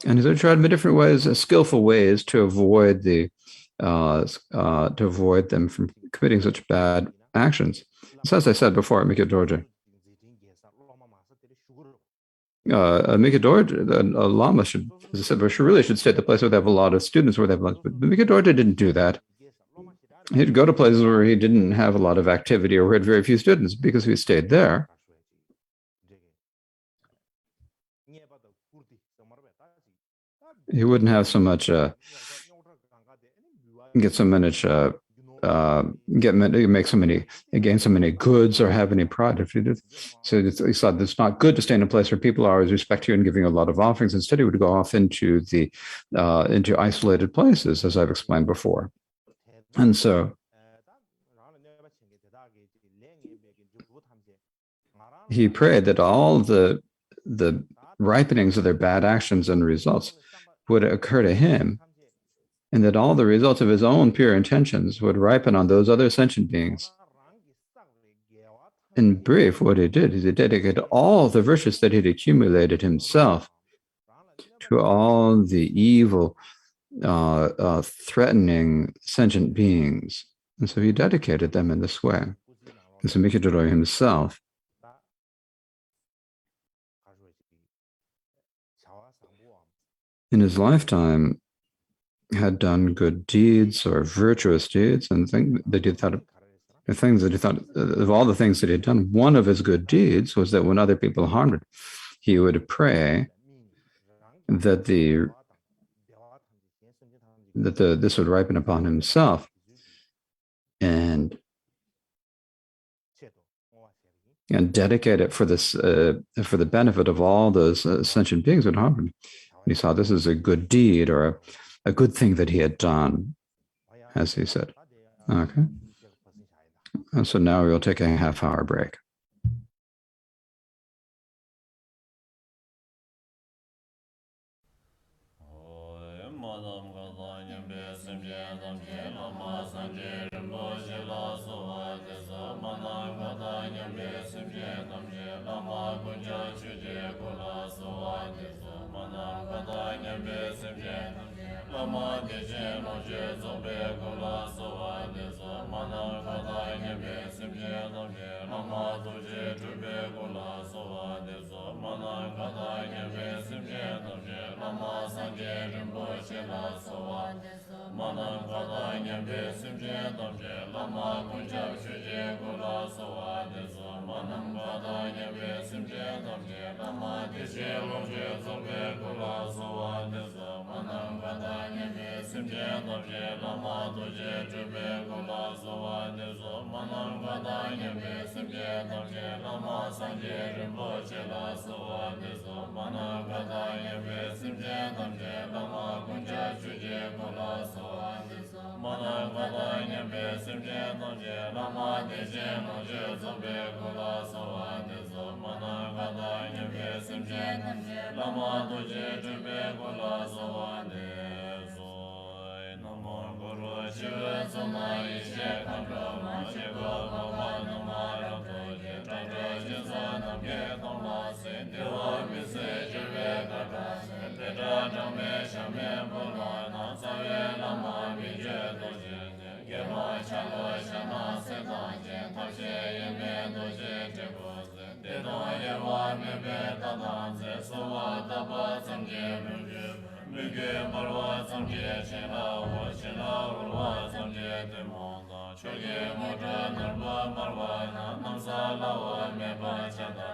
And he tried in different ways, skillful ways, to avoid them from committing such bad actions. So as I said before, MIKYÖ DORJE. MIKYÖ DORJE, a lama should, as I said, really should stay at the place where they have a lot of students, where they have lots. But MIKYÖ DORJE didn't do that. He'd go to places where he didn't have a lot of activity or where he had very few students, because if he stayed there, he wouldn't have so much gain so many goods or have any pride. So he thought it's not good to stay in a place where people always respect you and giving a lot of offerings. Instead, he would go off into isolated places, as I've explained before. And so he prayed that all the ripenings of their bad actions and results would occur to him, and that all the results of his own pure intentions would ripen on those other sentient beings. In brief, what he did is he dedicated all the virtues that he'd accumulated himself to all the evil, threatening sentient beings. And so he dedicated them in this way. And so MIKYÖ DORJE himself in his lifetime had done good deeds or virtuous deeds, and things that he thought, of all the things that he had done, one of his good deeds was that when other people harmed him, he would pray that this would ripen upon himself, and dedicate it for the benefit of all those sentient beings that harmed him. He saw this as a good deed or a good thing that he had done, as he said. Okay. And so now we'll take a half-hour break. Lama de je zombe kula sowa de so manang kada nyebe simje namje lama tuje chube kula sowa de so manang kada nyebe simje namje lama sanje rimbo shela sowa de so manang kada nyebe simje namje lama kunjab shuje kula sowa de so manang kada nyebe simje namje lama tishe lomje zombe kula sowa de so manang kada nyebe simje namje lama tuje chube kula sowa de so manang kada nyebe simje namje lama sanje rimbo shela sowa de so manang kada nyebe simje namje lama kunjab shuje kula sowa de so manang kada nyebe simje namje lama tishe lomje zombe kula sowa de so manang kada nyebe simje namje lama tuje chube kula sowa de so namo guru shiva sama ishe kandra ma shiva bhava nama rato je tatra jinsa namye tongla se dewa mise shive kata se teta jame shame bhula na save lama vijay doje gema chalo shana se daje tapshe yeme doje tebo se teta yewa mebe tadan se sowa taba samje mugye mugye marwa samje shena wa shena urwa samje temonda choge moja narva marwa na namsa lawa meba chanda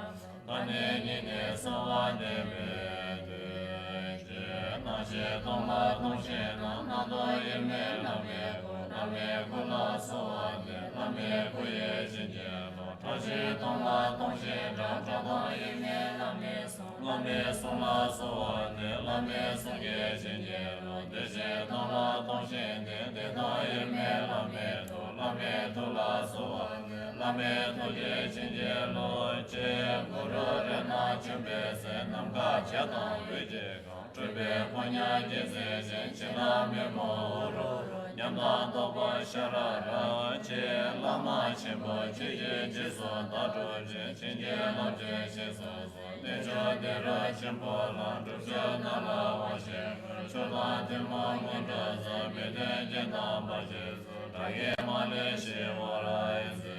kane nine sawa debe je na she tongla tongshe na nado yeme lame kula sawa de lame kuye jinje lo tashi tongla tongshe jada yeme lame song la sawa de lame songye jinje lo deshe tongla tongshe de da yeme lame to la sawa de lame to ye jinje lo che guru re na chumbe se nam ka cha tong yu je gong chumbe ponya je se jen chen la me mo ro nyamda to ba sharara che lama chenpo che ye je so da zho je chen je lam je she so so de zho de ra chenpo lang zhu zhe na la wa she cho la de ma mo zha za me de je na ba je so da ye ma le she wa ra ze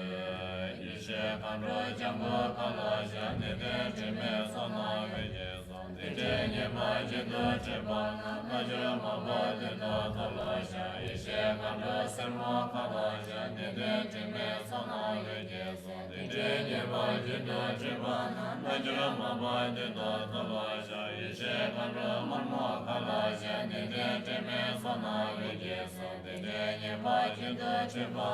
yi she kan zho jiang bo ka la xia ne de zhe me so na we je so de je nye ma je de zhe ba na je ma ba de da ta la xia yi she kan zho sen mo ka la xia ne de zhe me so na we je so de je nye ma je de zhe ba na je ma ba de da ta la xia yi she kan zho ma mo ka la xia ne de zhe me so na we je so de je nye ma je de zhe ba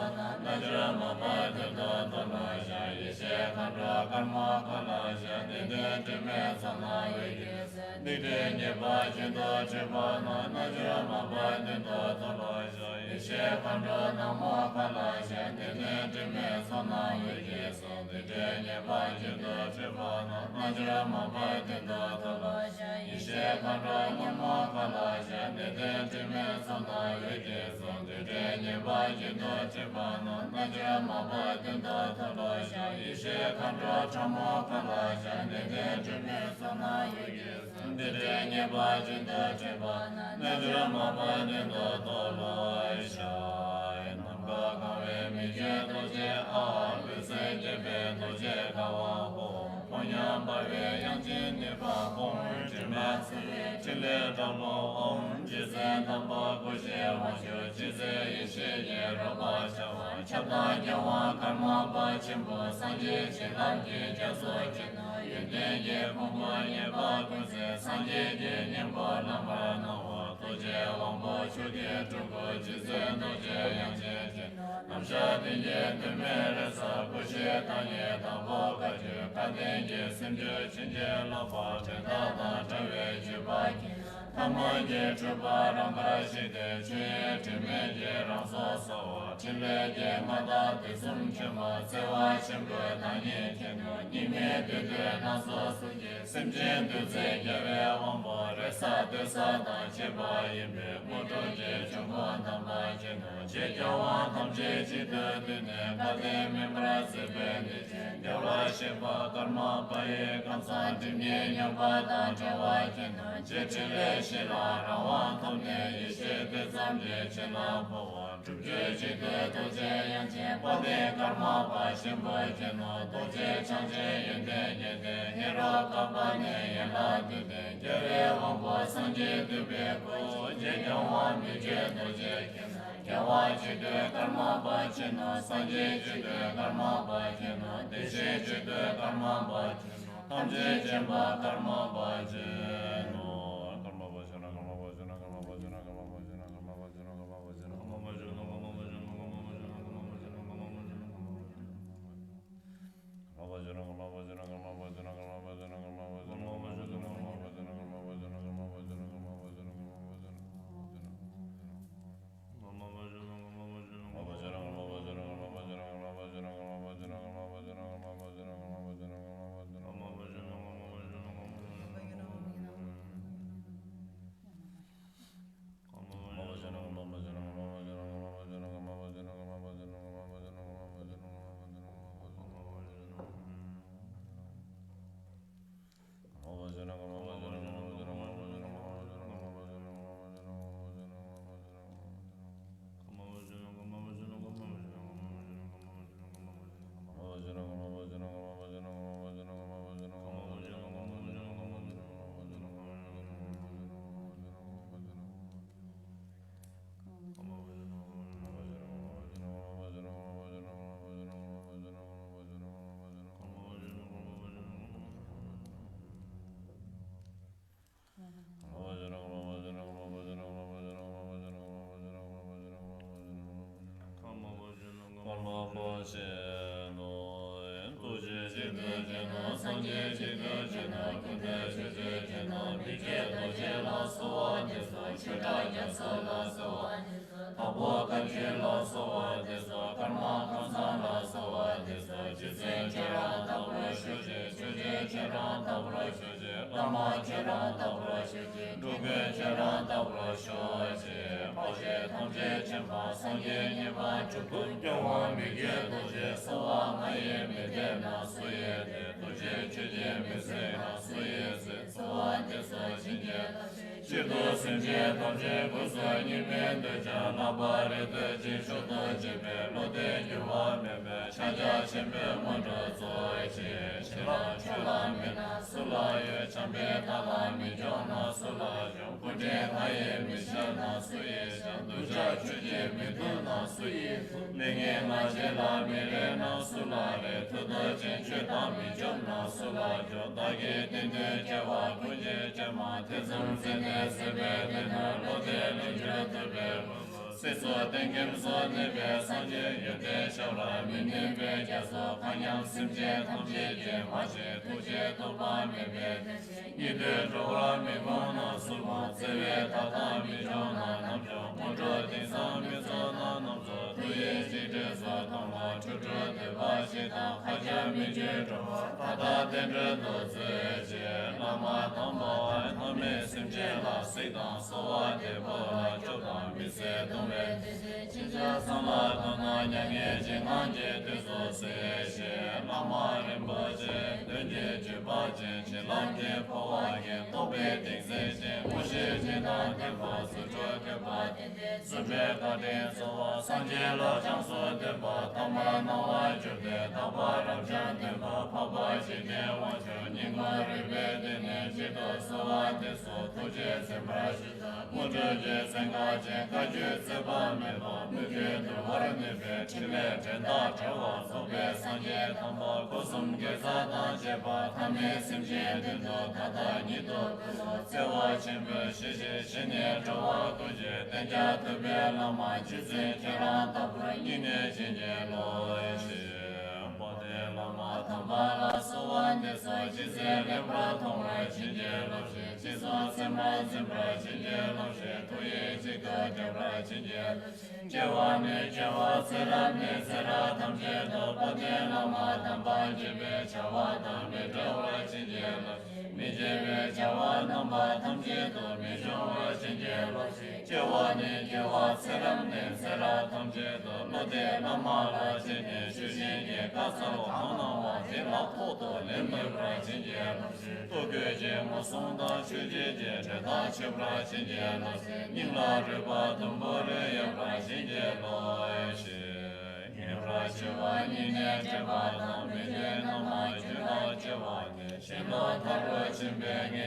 na je ma ba de da ta la xia yi she kan zho karma ka la xia ne de zhe me so na we je so de je nye ma je de zhe ba na je ma ba de da ta la xia yi she kan zho na mo ka la xia ne de zhe me so na we je so de je nye ma je de zhe ba na je ma ba de da ta la xia yi she kan zho na mo ka la xia ne de zhe me so na we je so de je nye ma je de zhe ba na je ma ba de da ta la xia yi she kan zho cha mo ka la xia ne de zhe me so na we je so de je nye ma je de zhe ba na je ma ba de da ta la xia nam ga ka we mi je do je a we se je be do je ka wa ho ponya ba we yang jin ne ba hong je ma su je le da lo hong je se da ba ko she wa shu je se yi she ye ro ba sha wa cha da ya wa ka ma ba chen bo san je chen lam je ja so je no ye de ye hong ba ye ba ku se san je je nyen bo lam ba na wa to je wang bo chu ge zhu go ji se no je yang je je nam sha de ye de me re sa ku she ta ye ta bo ka je ka de ye sim je chen je la ba chen da da zhe we ji ba ki tham mo je chu ba ram ba shi de chu ye zhe me je rang so so chen le je ma da de sum chen ma se wa chen ge na ye tian no ni me de na so su je sim je de ze ye we wang bo re sa de sa da che ba ye me mo zhe je chu mo tam ba je no je jiao wa tam je ji de ne ka de me bra se be ne je ya wa she ba karma pa ye kan sa de ye nya ba da je wa je no je che le shi la ra wan tom ne yi shi de zam je chen la po wan chu je chi de do je yang je pa de karma pa shin pa je no do je chang je yin de ye de he ro ka pa ne ye la de de je re wang po sang je de be ko je jang wan mi je do je ken wa chi de karma pa che no sang je chi de karma pa che no de she chi de karma pa che no tam je chen pa karma pa che no karma pa che no karma pa che no karma pa che no karma pa che no karma pa che no karma pa che no karma pa che no karma pa che no je wa ne je wa seram ne sera tam je do lo de la ma la je ne shu jin ye ka sa lo ma na wa de la to to le me bra jin je to ge je mo song da shu je je je da che bra jin je lo ni la re ba dum bo re ya bra jin je lo shi ni bra che wa ni ne je ba na me je na ma je la je wa ne shi lo ta ro chin be ge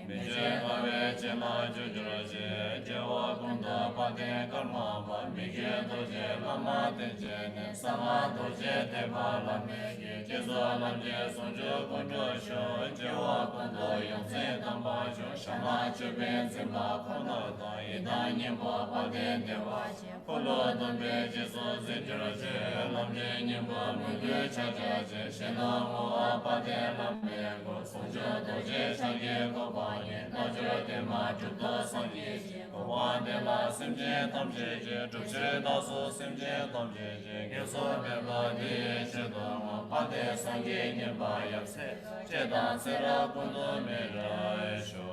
me je ma ve che ma ju ju ro je je wa gun da pa de karma pa me je do je la ma de je ne sa ma do je de ba la me je zo la je son jo gun jo sho je wa gun do yong se tam ba jo sha ma che ben se ma ko na da yi da ni mo pa de de wa ko lo do be je zo se je ro je la me ni mo me ge cha cha je she na mo pa de la me go son jo do je sa ye ko ba ye na jo de ma ju do sa ye ko wa de la sim je tam je je ju je da so sim je tam je je ge so be ba de che do ma pa de sa ye ni ba ya se che da se ra kun do me ra sho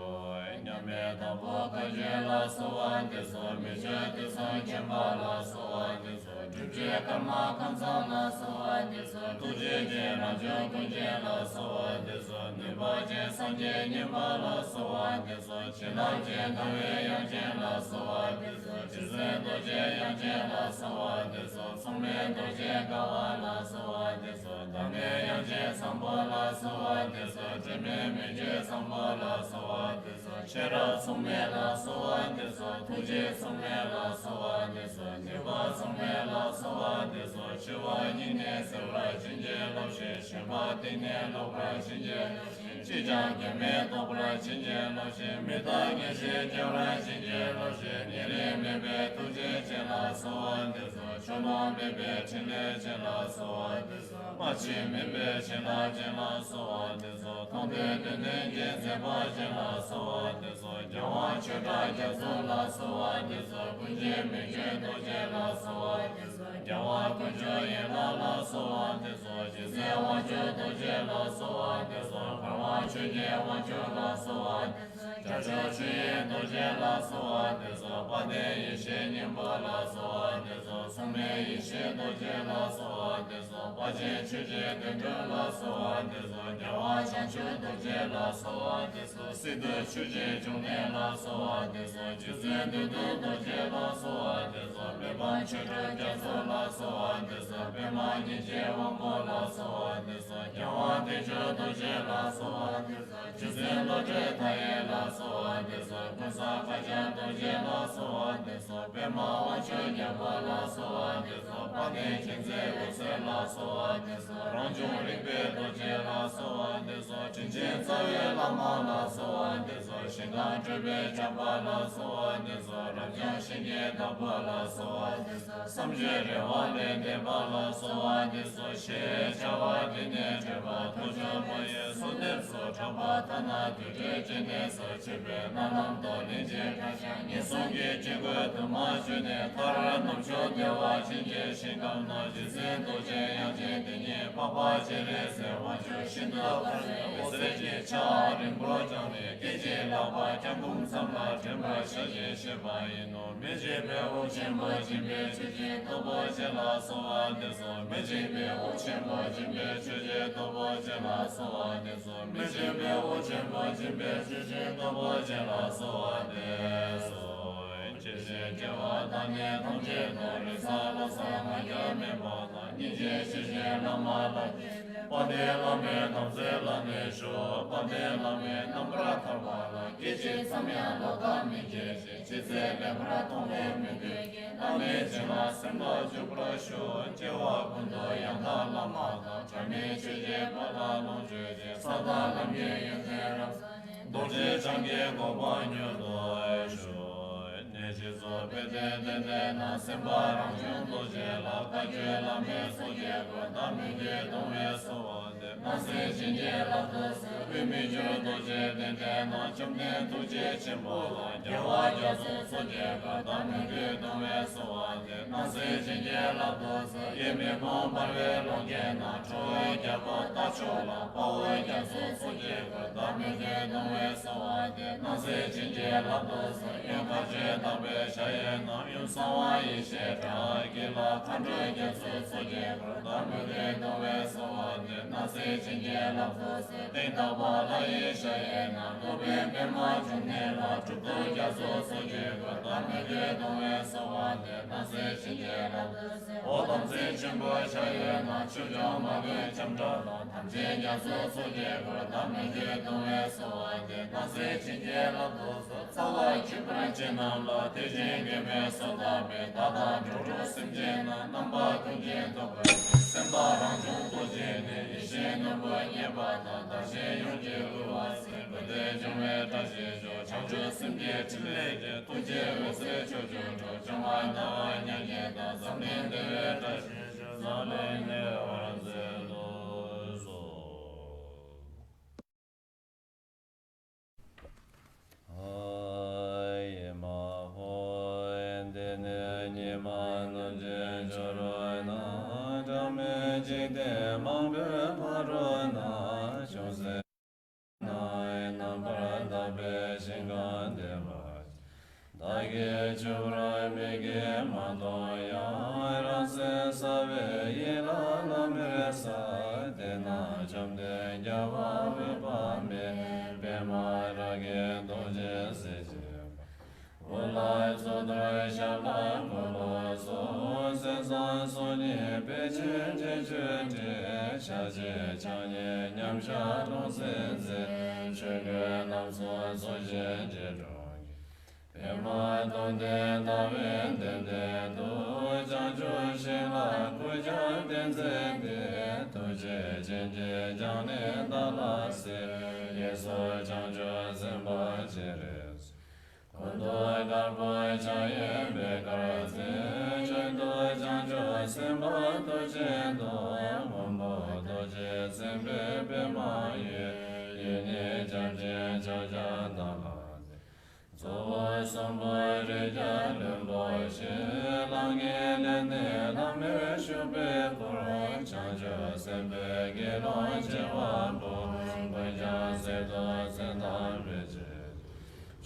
nya me da bo ka je la so wa de so me je de sa che ma la so wa de so ju je ka ma kan sa la so wa de so tu je je na jo kun je la so wa de so ni ba je sa je ni ba la so wa de so che la je na we yang je la so wa de so che se do je yang je la so wa de so song me do je ka wa la so wa de so da me yang je sam bo la so wa de so che me je sam bo la so wa de so che ra song me la so wa de so tu je song me la so wa de so ni ba song me la so wa de so che wa ni ne se ra jin je lo she she ba de ne lo ra jin je chi jang ge me to ra jin je lo she me da ge she je ra jin je lo she ni re me be tu je je la so wa de so cho ma be be chen le je la so wa de so ma chi me be chen la je la so wa de so tong de de de je se ba je la so wa de so ja wa che da je so la so wa de so kun je me je do je la so wa de so ja wa kun je ye la so wa de so je se wa je do je la so wa de so ka wa che je wa je la so wa de so ja che che ye do je la so wa de so pa de ye she ni ba la so wa de so sum me ye she do je la so wa de so pa je che je de de la so wa de so ja wa chang che do je la so wa de so si de che je jong ne la so wa de so ji ze de de do je la so wa de so me ba che de ja so la so wa de so me ma ni je wa mo la so wa de so ja wa de je do je la so wa de so ji ze lo je ta ye la so wa de so kun sa ka ja do je la so wa de so me ma wa che ja wa la so wa de so pa de chen ze wo se la so wa de so rang jong ri be do je la so wa de so chen chen sa ye la ma la so wa de so shen ga zhe be ja ba la so wa de so rang jong shen ye da ba la so wa de so sam je re wa le de ba la so wa de so she cha wa de ne je ba to je ba ye so de so cha ba ta na de je je ne so che be na nam do ne je ka sha ni so ge je go de ma je ne ta ra nam cho de wa chen je shen ga na je se do je yang je de ne pa pa je re se wa je shen do ka re se je cha rin bro jang ne ge je la ba chang kum sam la chen ba sha je she ba yin no me je be wo chen ba jin be che je to bo je la so wa de so me je be wo chen ba jin be che je to bo je la so wa de so me je be wo chen ba jin be che je to bo je la so wa de so che je je wa da ne tong je no re sa la sa ma ya me ba da ni je che je la ma la pa de la me nam se la ne sho pa de la me nam ra tha ma la ke je sam ya la ga me je che se le bra tong le me de na me je la sem la ju bra sho je wa kun do yang da la ma da cha me che je pa la long je je sa da la me yin he ra do je chang ge go ba nyu do sho ne je zo pe de na sem ba rang jung do je la ka je la me so je go da me de dong ye so wa de na se jin je la do se wi mi je do je de na chum ne tu je chen bo la ja wa ja so je go da me de dong ye so wa de na se jin je la do se ye me mo ba we long je na cho ja ba ta cho la pa we ja so je go da me de dong ye so wa de na se chin je la do so yin ka je da be sha ye nam yu sa wa yi she ta ge la kan je je so so je ro da mu de do we so wa de na se chin je la do so de da wa la yi sha ye nam do be be ma ju ne la tu do ja so so je ro da mu de do we so wa de na se chin je la do so o dam se chin bo sha ye na chu ja ma ge cham da la tam je ja so so je ro da mu de do we so wa de na se chin je la do so sa wa chi pra je na la te je ge me so da be da da ju ju sim je na nam ba ku je do ba sim ba rang ju do je ne yi she na bo ye ba da da she yu je lu wa se ba de ju me ta she jo chang ju sim je chi le je tu je we se chu ju jo chang wa na wa nya ye da sam ne de ta she jo za le ne wa ze do so ai ma ho en de ne ni ma no je jo ro na da me ji de ma be ma ro na sho se na na ba da be shin ga de ma da ge ju ra me ge ma do ya ra se sa ve ye la na me sa de na jam de ja wa ve ba me be ma ra ge do je se je Olai so drai sha la ko lo so se san so ni pe chen che chen che sha che chang ye nyam sha long se se che ge nam so so chen che dong pe ma dong de da wen de de do chang chu shin la ku chang den se de to che chen che chang ne da la se ye so chang chu sen ba che re Kondoi garboi chaye be karaze, chendoi chancho semba toche do, mombo toche sembe be maye, yene jamje chaja dalaze. Zovoi somboi reja lemboi she, lange lene lame shube koro, chancho sembe gilon che wabo, baja sedo sendan reje.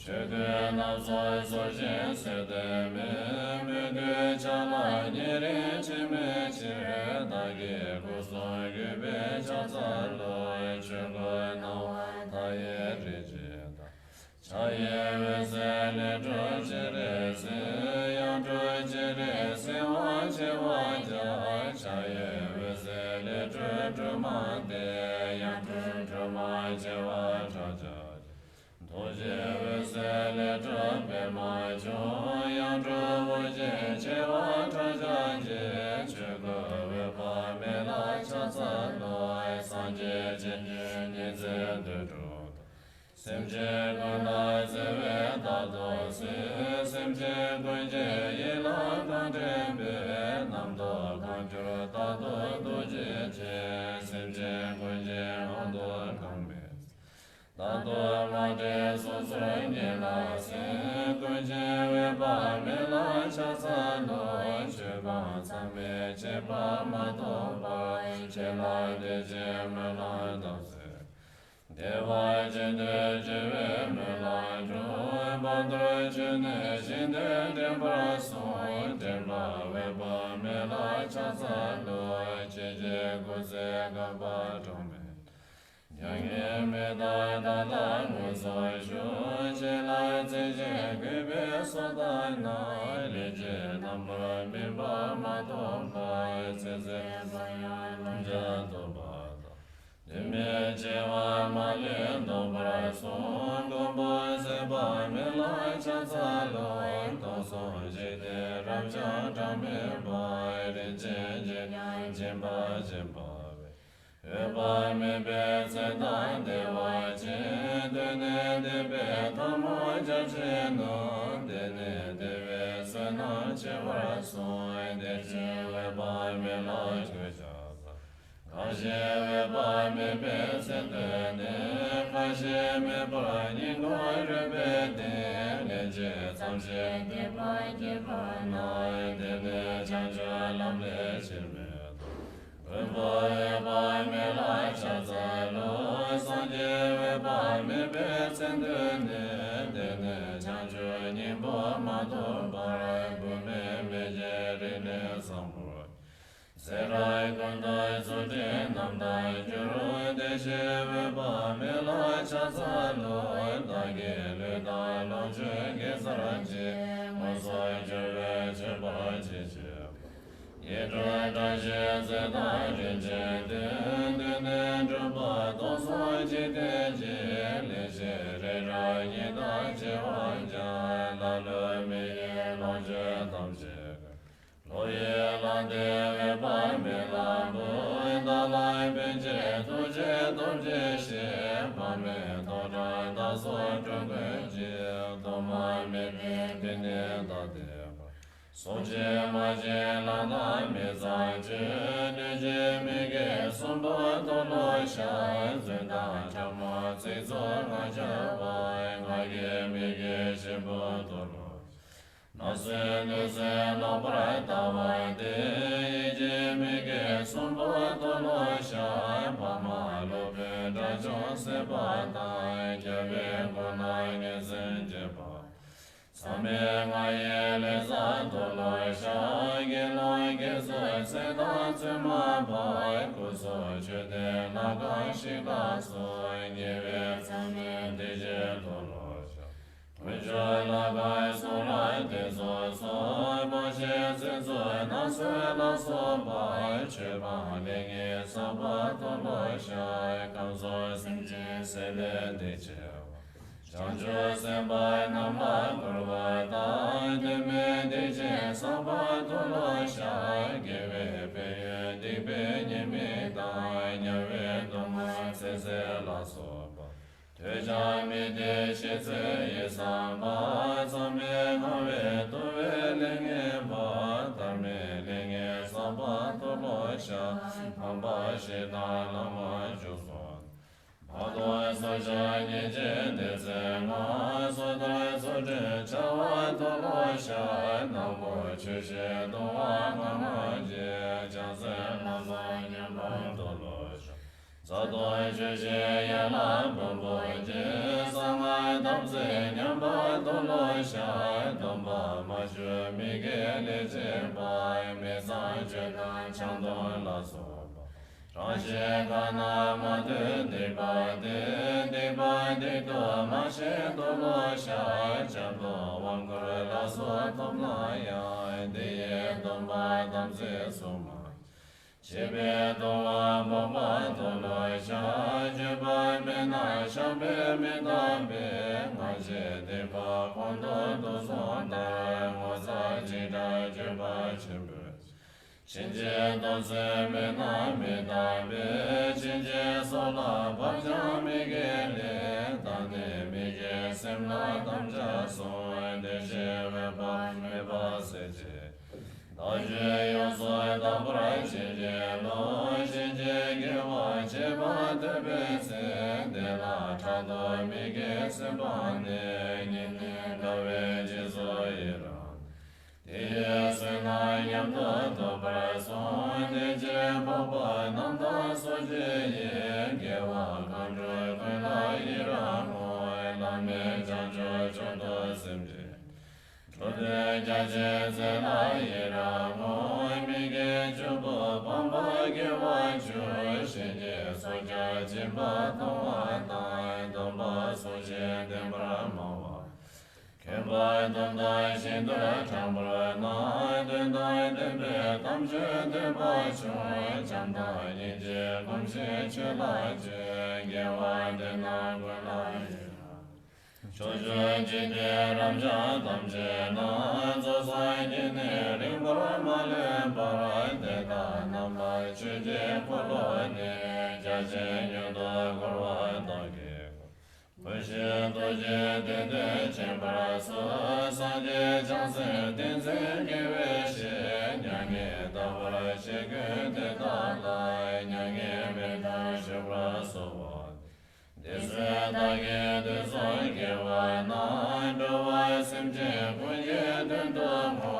Shede na so so je se de me ge cha la ni re chi me chi re da ge gu so ge be cha za lo che go na ta ye re je da cha ye we se le zhe che re se yang zhe che re se wa che wa ja cha ye we se le zhe zhe ma de yang zhe zhe ma che wa cha ja Doje we se le zhe be ma jo yang zhe wo je che wa cha ja je che ge we ba me la cha za lo ai san je je ni ze de zhu sem je gu na ze we da do se sem je gu je ye la da je be nam do gu zhe da do do je che sem je gu je on do kang be Tado ma de so so ni la se tu je we ba me la cha sa lo che ba sa me che ba ma do ba che la de je me la do se de wa je de je we me la jo ba do je ne jin de ba so de ba we ba me la cha sa lo che je go se ga ba do me Yang ye me da da da mu so shu che la ze je ge be so da na le je nam ra me ba ma do ba ze ze ba ya ja do ba da de me je wa ma le do ba so do ba ze ba me la cha za lo do so je de ram cha cha me ba re je je ba Eba me be se dan de wa che, de ne de be ta mo ja che no, de ne de be se na che wa so, de che we ba me la che ja za. Ka she we ba me be se de ne, ka she me ba ni go re be de, le je sam she de ba na, de ne chan cha lam le che me. Serai kondai sute namdai juru deshe veba mela chazalo dage le da lo ge saranje mosai jeve cheba chiche yedra da je ze da je de ne joba do so je de je le je re ra ye da je wanja la le me ye lo je dam je Oye la de ba me la bo da la be je do je she ba me do ra da so jo ge je do ma me be ne da de so je ma je la na me za je ne je me ge so ba do lo sha ze da cha ma ze zo ma ja ba nga ge me ge she ba do lo Nase nuse no prata vai de je me ge son bo to lo sha pa ma lo be da jo se ba ta je be ko na ge se je ba sa me nga ye le sa to lo sha ge lo ge se da se ma ba ko so che de na ga shi ga so ye be sa me de je to lo Vijay lagai surai te so so ba she se so na se la so ba che ba le nge sa ba to lo sha kam so sim je se le de che chan jo se ba na ma gur ba ta de me de che sa ba to lo sha ge ve pe ye di pe ni me ta nya ve do ma se la so Teja mi de she tse ye sa ma sa me ma ve to ve le nge ba ta me le nge sa ba to lo sha ma ba she na la ma ju so ma do so ja ni je de se ma so da so je cha wa to lo sha na mo chu she do wa ma ma je cha se ma ba nya ba to lo sha Sadoi je ya la bo bo je samai dam se nyam ba do lo sha dam ba ma je mi ge le je ba me sa je ga chang do la so ba ra je ga na ma de ba de do ma she do lo sha cha do wang ko la so tom la ya de ye dam ba dam se so ma Chebe doa baba dola sha jeba me na sha be me da be ma je de ba kondo do so da mo sa ji da jeba chebe chinje do se me na me da be chinje so la ba ja me ge le da ne me ge sem la dam ja so de je me ba se je Danje yo so da bra che je lo che je ge wa che ba de be se de la cha do mi ge se ba ne ni ne da ve je so ye ra te ye se na yam do bra so de je ba ba nam da so je ye ge wa kan ro ko la ye ra mo la me cha cho cho do sim je Tode jaje ze la ye ra mo mi ge chu bo bam ba ge wa chu shi je so ja ji ba to wa ta do ba so je de bra ma wa ke ba dom dai shi do chang bra na de be tam je de ba chu chang da ni je gom she che la je ge wa de na gu la Chojo jide ramja damje na zo sai ne ring bora male bara de da nam la chuje polo ne ja je nyo da gorwa da ge Boshe do je de chen bara so sa je jang se den ze ge we she nya ge da bara she ge de da la nya ge me da she bra so wa Dese da ge de so ge wa na do wa sim je bu ye den do mo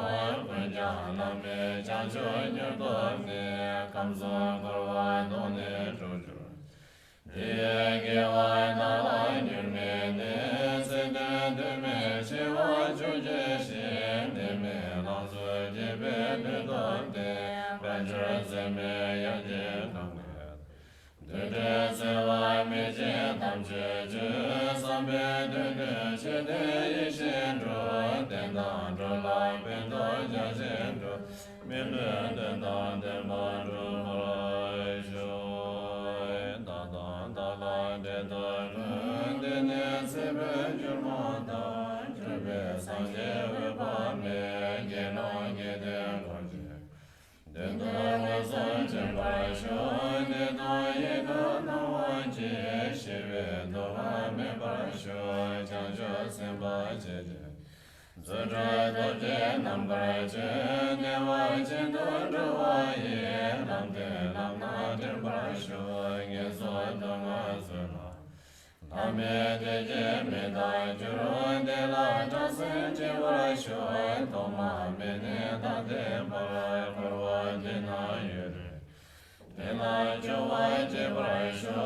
bu ja la me ja Sancho Nyurdone, Kamzon Korwa Done Jojo. Diege Nala Nyurmene, Sede Deme, Shiva Juje Shin, Deme, Lanzo Jebe Bedode, Benjur Zeme Yaje Kange. Dede Seva Meje Tamje Ju, Sambe Dede Shede Yishindro, Dendan Drola Bendo Jajendro, Mille Dendan Demandro Moraisho, Dadan Dala Dedan, Dene Sebe Jurmanda, Jube Sanje Vepame, Geno Geden Konje. Dendon Wazon Jembarasho, Dendon Yego Nawaji, Shive Dohame Barasho, Janjo Semba Jeje. Zodra Doje Nambaraje, Deva Jendo Dovaye, Lamde Lamna Dembarasho, Gezo Donga Zona. Lame Deje Meda Juro, De La Jase Jevarasho, Toma Mene Dade Barai, Parwa Dena Yere. De La Jova Jevarasho,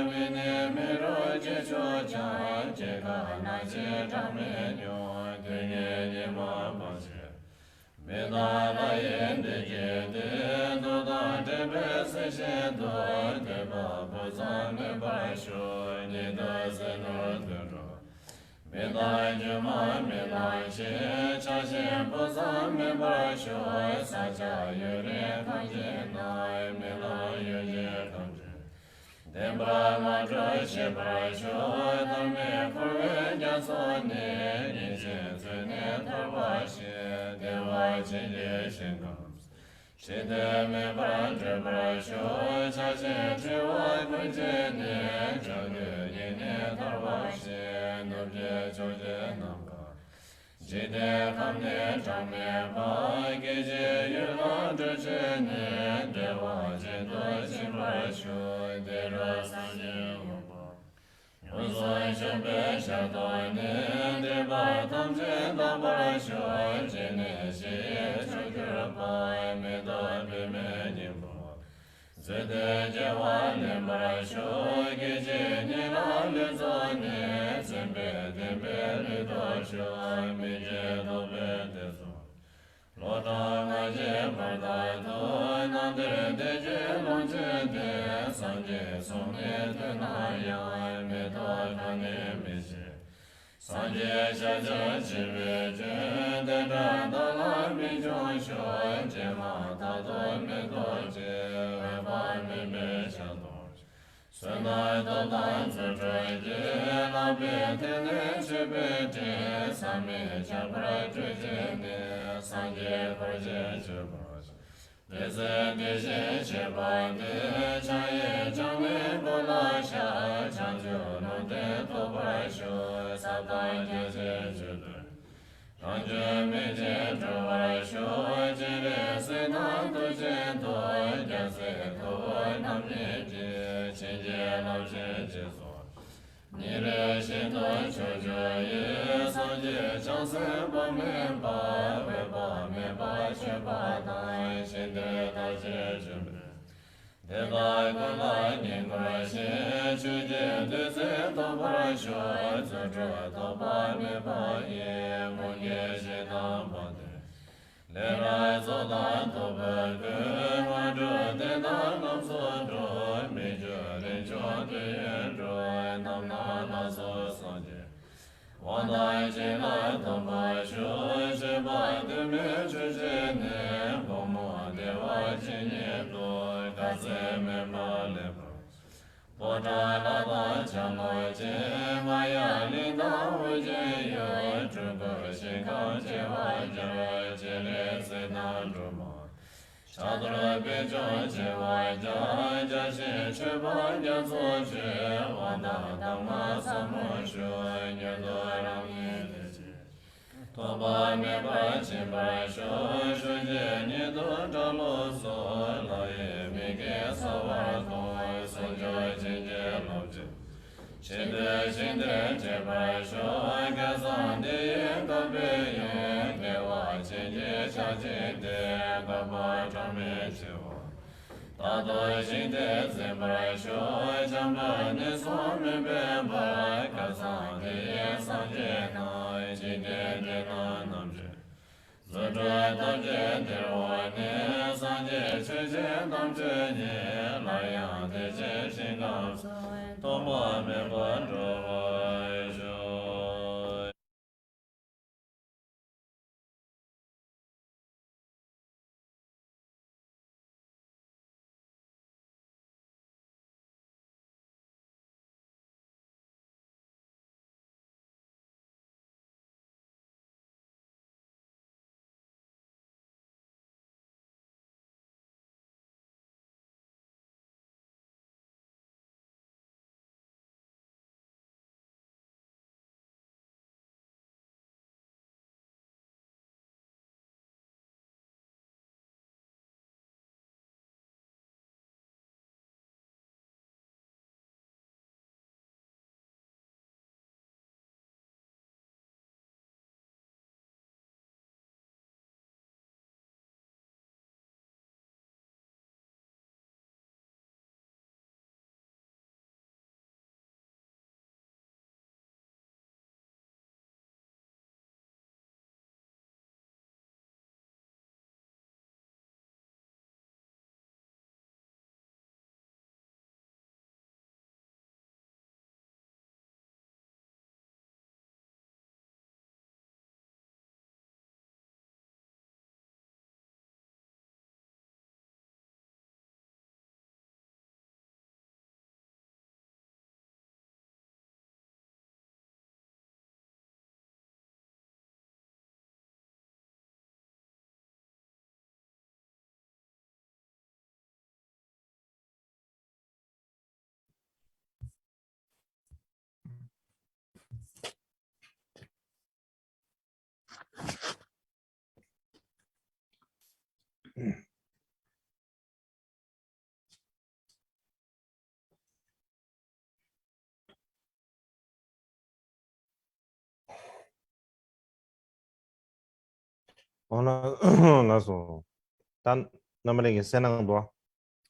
Mene Mero Jecho Chan, Jega Naje Jamenyo, Dene Yema Baje. Meda La Yende Jede, Doda Debe Seshendo, Deba Bozame Barasho, Nida Zenor Dero. Meda Juma Meda She, Chashe Bozame Barasho, Sacha Yure Kanje Nai, Meda Yuje Kanje. Debra Madra She Barasho, Dame Kurve Jasone, Nishe Zene Tarvashe, Deva Chile Shengams. Shide Me Barandre Barasho, Chashe Triwa Kujene, Jage Yene Tarvashe, Nubje Choje Namka. Jide Kamne Jame Ba, Geje Yurla Drjene, Deva Jendo Shimbarasho, Dera Sanje Uba. Yuzoi Shobe Shatone, Deba Tamje Dabarasho, Jene She Chukirapa, Meda Bime Nimbo. Zede Jewane Barasho, Geje Nila Lezone, Zembe Dembe Lidosho, Mije Dobe Dezo. Lota Naje Bardato, Nandre Deje Lonje De, Sanje Sone Tenaya, Meda Kane Mije. Sanje Shaja Chiveje, Deda Dala Mijosho, Jema Tato Medoje, Veba Mime Shadosh. Sunai Dodan Zudroje, Labe Tene Chibeje, Same Chabra Jujene, Sanje Koje Chibos. Deze Deje Chibande, Chaye Chame Bolasha, Chanjo Node Tobarasho, Saba Jeje Judu. Ranjo Meje Trovarasho, Jere Senato Jento, Jase To Namjeje, Chinje Lavje Jezo. Nire Shito Chojoye, Sanje Chanse Bame Ba, Veba Meba Sheba Dai, Shinde Taje Jubre. Deva Gola Ningora She, Chuje Dese Tobarasho, Zodro Toba Meba Ye, Munge Shetam Bade. Lera Zodan Toba Gun, Wadro Dena Nam Sodro, Mejo Renjo Duyendro, Nam Nana So Sanje. Wandai Jela Toba Sho, Sheba Deme Chujene, Bomo Deva Chinye Do, Kase Mema Lepo. Boda Lada Chamo Je, Maya Linda Uje Yo, Trugo Shika Jewa Jara, Jere Sedan Druma. Chadra Bejo Jewa Jara, Jashe Cheba Jazo Je, Wanda Dama Samo Shu, Nyodo Rami Deje. Toba Meba Chimba Shu, Shuje Nido Jalo So, Laye Mige Savarto, Sojo Jinje Lobje. Shinde Shinde Cheba Shu, Gazan De Ye Kabe Ye, Dewa Jinje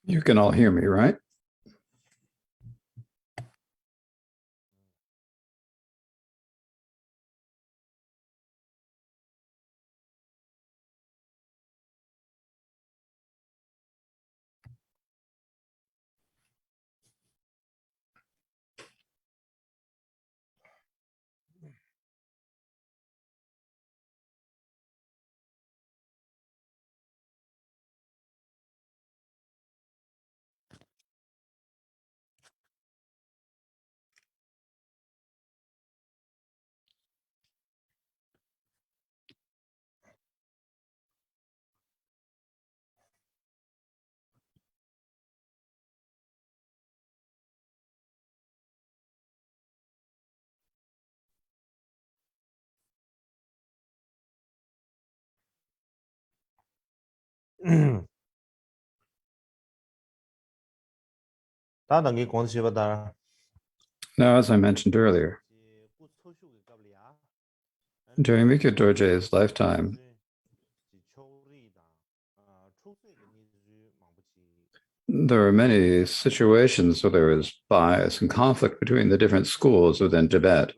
You can all hear me, right? Now, as I mentioned earlier, during MIKYÖ DORJE's lifetime, there were many situations where there was bias and conflict between the different schools within Tibet.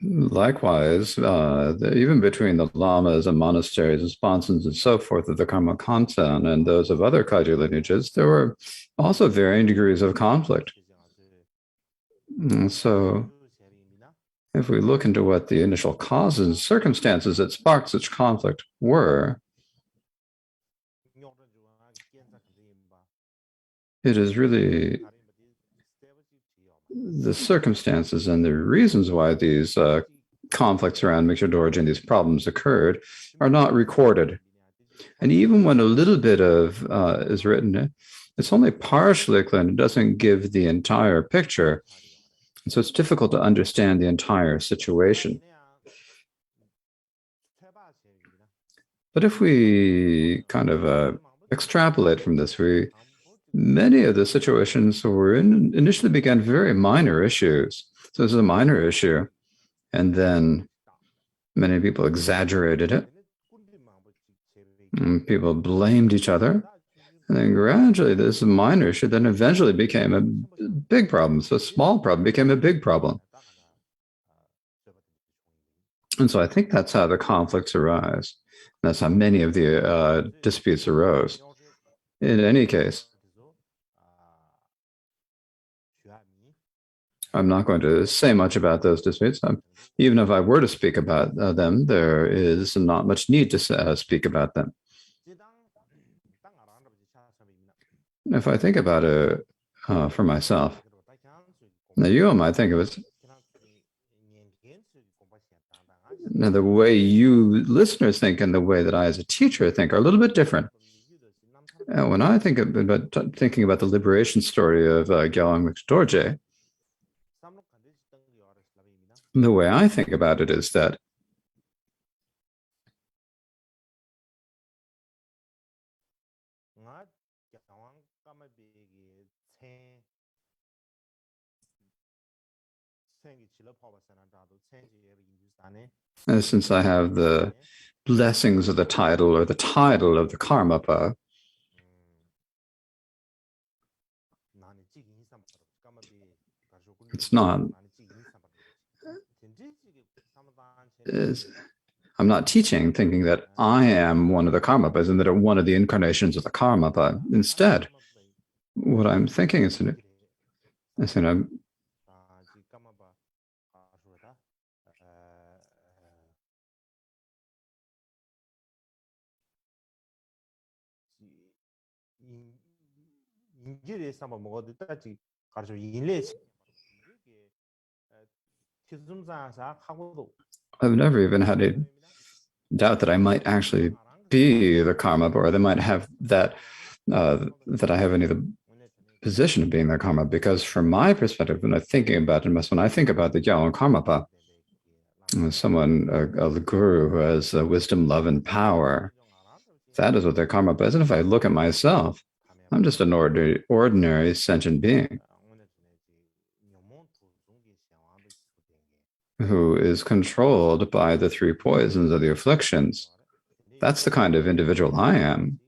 Likewise, even between the lamas and monasteries and sponsons and so forth of the Karma Kansan and those of other Kagyu lineages, there were also varying degrees of conflict. And so, if we look into what the initial causes and circumstances that sparked such conflict were, it is really the circumstances and the reasons why these conflicts around MIKYÖ DORJE and these problems occurred are not recorded. And even when a little bit of is written, it's only partially clear and it doesn't give the entire picture. And so it's difficult to understand the entire situation. But if we kind of extrapolate from this, many of the situations initially began very minor issues, So this is a minor issue. And then many people exaggerated it. And people blamed each other. And then gradually this minor issue then eventually became a big problem. So a small problem became a big problem. And so I think that's how the conflicts arise. That's how many of the disputes arose. In any case, I'm not going to say much about those disputes. Even if I were to speak about them, there is not much need to speak about them. If I think about it for myself, now you might think of it. Now, the way you listeners think and the way that I as a teacher think are a little bit different. And when I think about thinking about the liberation story of Gyalwang Dorje, the way I think about it is that since I have the blessings of the title or the title of the Karmapa, it's not. I'm not teaching thinking that I am one of the Karmapas and that I'm one of the incarnations of the Karmapa. Instead, what I'm thinking is that I've never even had a doubt that I might actually be the Karmapa, or they might have that that I have any of the position of being the Karma, because from my perspective, when I think about the Gyalwang Karmapa, someone, a guru who has wisdom, love, and power, that is what their Karmapa is. And if I look at myself, I'm just an ordinary sentient being who is controlled by the three poisons of the afflictions. That's the kind of individual I am.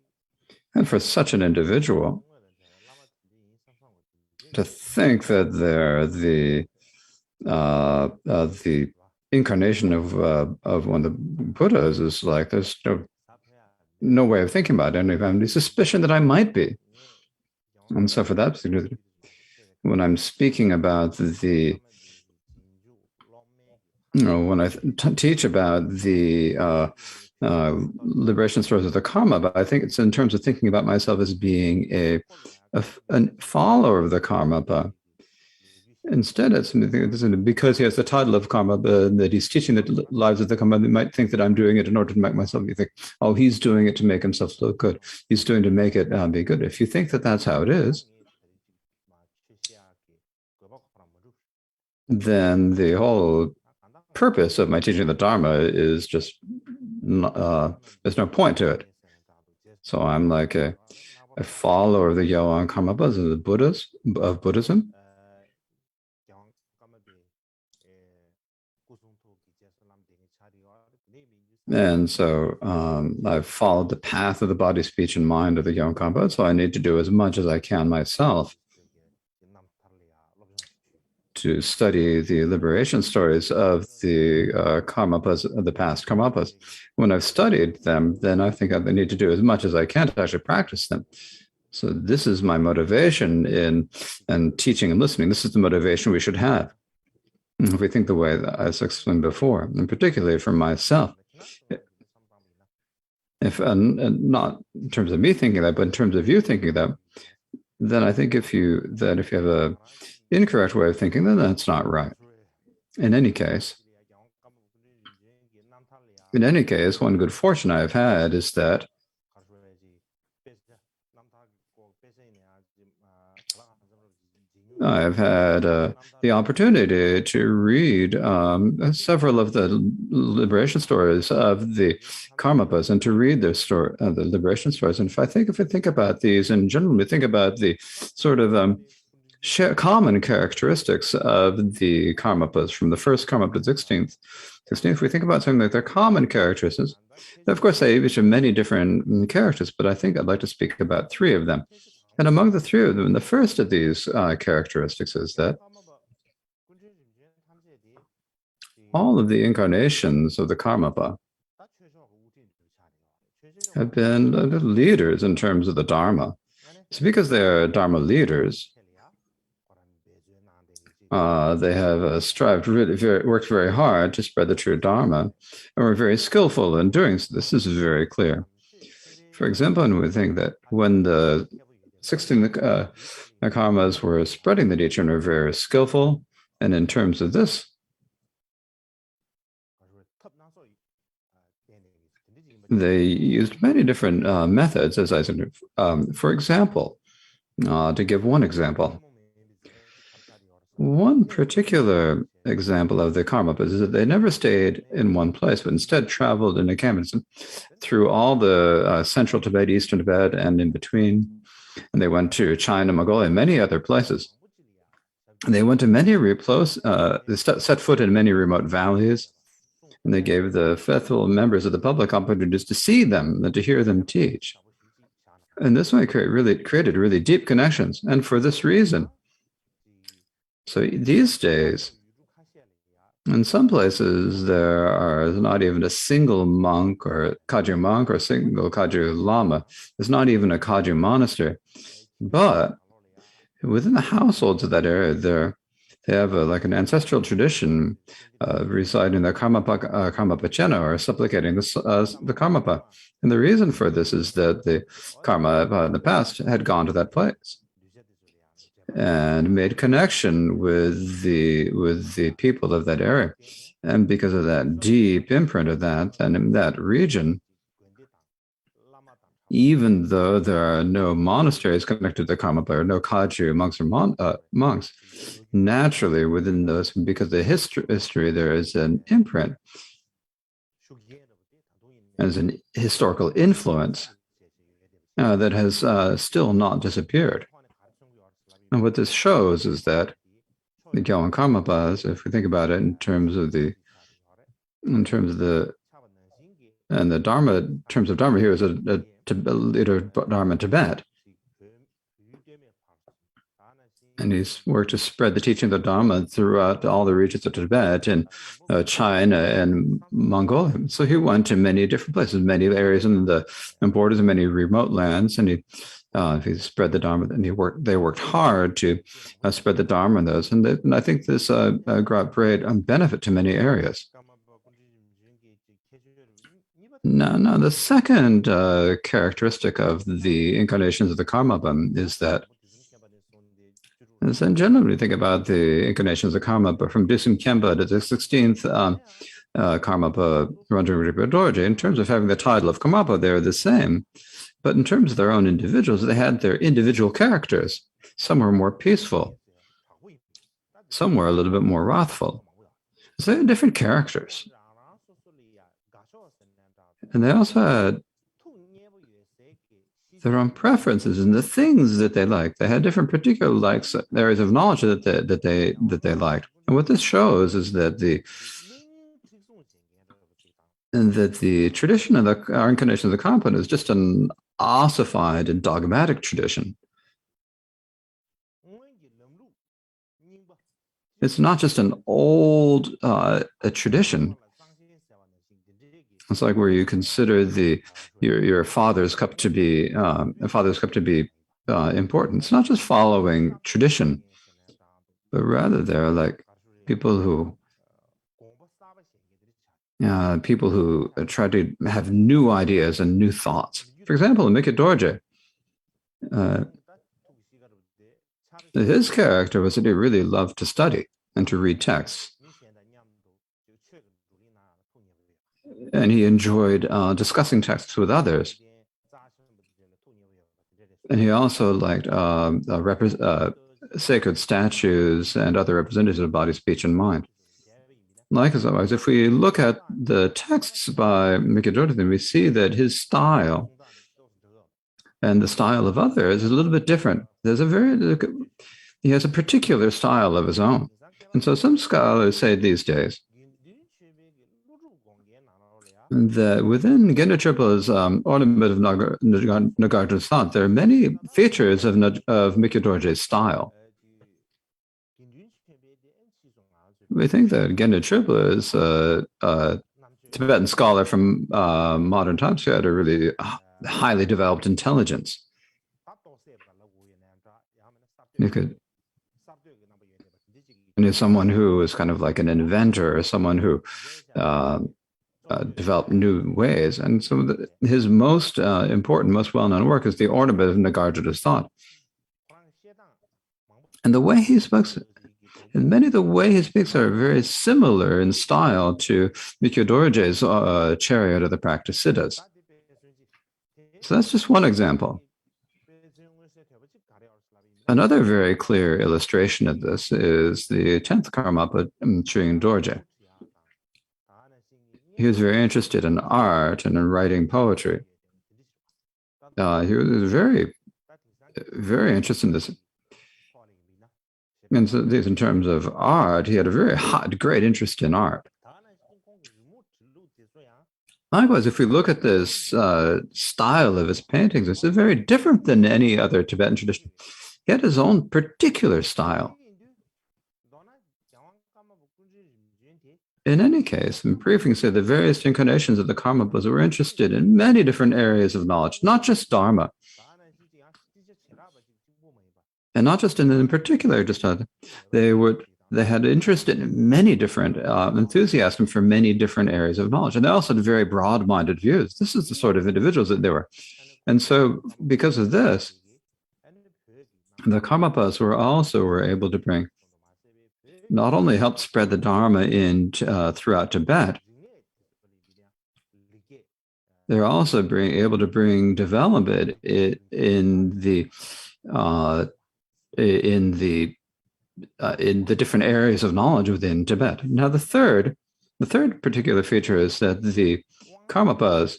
And for such an individual, to think that they're the incarnation of one of the Buddhas is like, there's no way of thinking about it. And if I have any suspicion that I might be. And so for that, when I'm speaking about when I teach about the liberation stories of the karma, but I think it's in terms of thinking about myself as being a follower of the karma. But instead, it's because he has the title of karma, that he's teaching the lives of the karma. They might think that I'm doing it in order to make myself. You think, oh, he's doing it to make himself look good. He's doing it to make it be good. If you think that that's how it is, then the whole purpose of my teaching the Dharma is just, there's no point to it. So I'm like a follower of the Gyalwang Karmapas of the Buddhas, of Buddhism. And so I've followed the path of the body, speech, and mind of the Gyalwang Karmapa, so I need to do as much as I can myself to study the liberation stories of the Karmapas, of the past Karmapas. When I've studied them, then I think I need to do as much as I can to actually practice them. So this is my motivation in teaching and listening. This is the motivation we should have. If we think the way that I explained before, and particularly for myself, if not in terms of me thinking that, but in terms of you thinking that, then I think if you have a incorrect way of thinking, then that's not right. In any case, one good fortune I've had is that I've had the opportunity to read several of the liberation stories of the Karmapas and to read their story, the liberation stories. And if I think about these in general, we think about the sort of share common characteristics of the Karmapas from the first Karmapa to the 16th. If we think about something like their common characteristics, of course, they each have many different characters, but I think I'd like to speak about three of them. And among the three of them, the first of these characteristics is that all of the incarnations of the Karmapa have been leaders in terms of the Dharma. It's because they're Dharma leaders. They have worked very hard to spread the true Dharma, and were very skillful in doing so. This is very clear. For example, when we think that when the 16 karmas were spreading the teaching, were very skillful, and in terms of this, they used many different methods, as I said. For example, to give one example, one particular example of the Karmapas is that they never stayed in one place, but instead traveled in a campus through all the central Tibet, eastern Tibet, and in between. And they went to China, Mongolia, and many other places. And they went to many they set foot in many remote valleys, and they gave the faithful members of the public opportunities to see them and to hear them teach. And this way created really deep connections. And for this reason, so these days, in some places, there are not even a single monk or a single Kagyu Lama. There's not even a Kagyu monastery. But within the households of that area, they have like an ancestral tradition reciting the Karmapa Chena, or supplicating the Karmapa. And the reason for this is that the Karmapa in the past had gone to that place and made connection with the people of that area. And because of that deep imprint of that, and in that region, even though there are no monasteries connected to Karmapa, or no Kagyu monks or monks, naturally within those, because of the history, there is an imprint, as an historical influence that has still not disappeared. And what this shows is that the Gyawan Karmapas, if we think about it in terms of the Dharma, in terms of Dharma, here is a leader of Dharma in Tibet. And he's worked to spread the teaching of the Dharma throughout all the regions of Tibet and China and Mongolia. So he went to many different places, many areas in the borders of many remote lands, and he spread the Dharma, and they worked hard to spread the Dharma in those. And I think this brought great benefit to many areas. Now, the second characteristic of the incarnations of the Karmapa is that, as in general, we think about the incarnations of Karmapa from Dusum Khenpa to the 16th Karmapa Ranjung Dorje, in terms of having the title of Karmapa, they're the same. But in terms of their own individuals, they had their individual characters. Some were more peaceful. Some were a little bit more wrathful. So they had different characters. And they also had their own preferences and the things that they liked. They had different particular likes, areas of knowledge that they liked. And what this shows is that the tradition of our incarnation of the Karmapa is just an ossified and dogmatic tradition. It's not just an old a tradition. It's like where you consider your father's cup to be important. It's not just following tradition, but rather they're like people who try to have new ideas and new thoughts. For example, in MIKYÖ Dorje, his character was that he really loved to study and to read texts. And he enjoyed discussing texts with others. And he also liked sacred statues and other representatives of body, speech, and mind. Likewise, if we look at the texts by MIKYÖ Dorje, then we see that his style and the style of others is a little bit different. There's he has a particular style of his own. And so some scholars say these days that within Genda Triple's ornament of Nagarjuna's thought, there are many features of MIKYÖ Dorje's style. We think that Genda Triple is a Tibetan scholar from modern times who had a really highly developed intelligence. And is someone who is kind of like an inventor, or someone who developed new ways. And so his most important, most well-known work is the ornament of Nagarjuna's thought. And the way he speaks, and many of the way he speaks are very similar in style to MIKYÖ Dorje's chariot of the practice siddhas. So that's just one example. Another very clear illustration of this is the 10th Karmapa, Dorje. He was very interested in art and in writing poetry. He was very, very interested in this. And so in terms of art, he had a very great interest in art. Likewise, if we look at this style of his paintings, it's very different than any other Tibetan tradition. He had his own particular style. In any case, in briefing, say the various incarnations of the Karmapas were interested in many different areas of knowledge, not just Dharma. And not just in particular, just they had interest in many different enthusiasm for many different areas of knowledge. And they also had very broad-minded views. This is the sort of individuals that they were. And so because of this, the Karmapas were able to bring, not only help spread the Dharma in throughout Tibet, they're also able to bring development in the different areas of knowledge within Tibet. Now, the third particular feature is that the Karmapas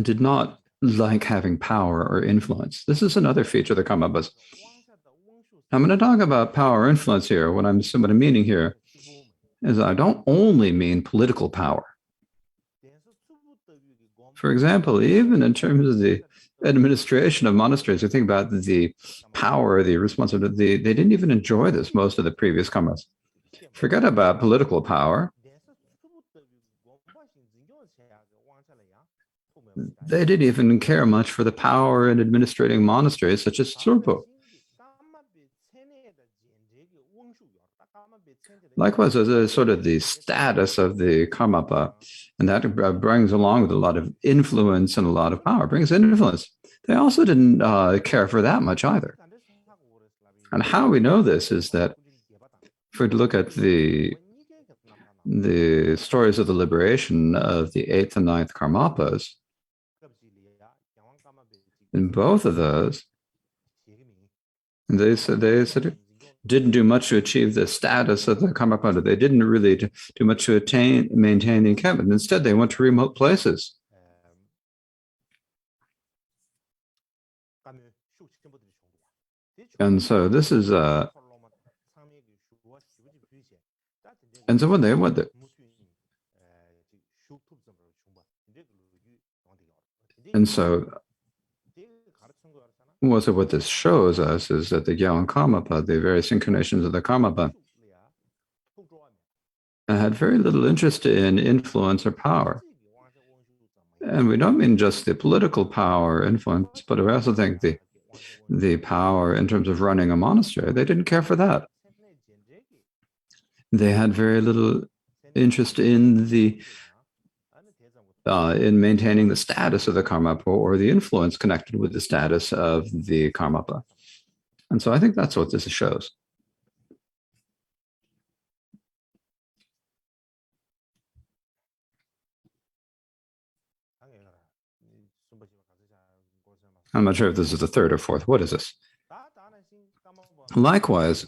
did not like having power or influence. This is another feature of the Karmapas. I'm going to talk about power or influence here. What I'm meaning here is I don't only mean political power. For example, even in terms of the administration of monasteries, you think about the power, the responsibility, they didn't even enjoy this, most of the previous Karmas. Forget about political power. They didn't even care much for the power in administrating monasteries such as Tsurpo. Likewise, there's a sort of the status of the Karmapa, and that brings along with a lot of influence and a lot of power, brings influence. They also didn't care for that much either. And how we know this is that if we look at the stories of the liberation of the 8th and 9th Karmapas, in both of those, they said didn't do much to achieve the status of the Karmapa. They didn't really do much to maintain the encampment. Instead, they went to remote places. And so this is and so when they went there, and so what this shows us is that the Gyawan Karmapa, the various incarnations of the Karmapa, had very little interest in influence or power. And we don't mean just the political power or influence, but we also think the power in terms of running a monastery. They didn't care for that. They had very little interest in in maintaining the status of the Karmapa or the influence connected with the status of the Karmapa. And so I think that's what this shows. I'm not sure if this is the third or fourth. What is this? Likewise,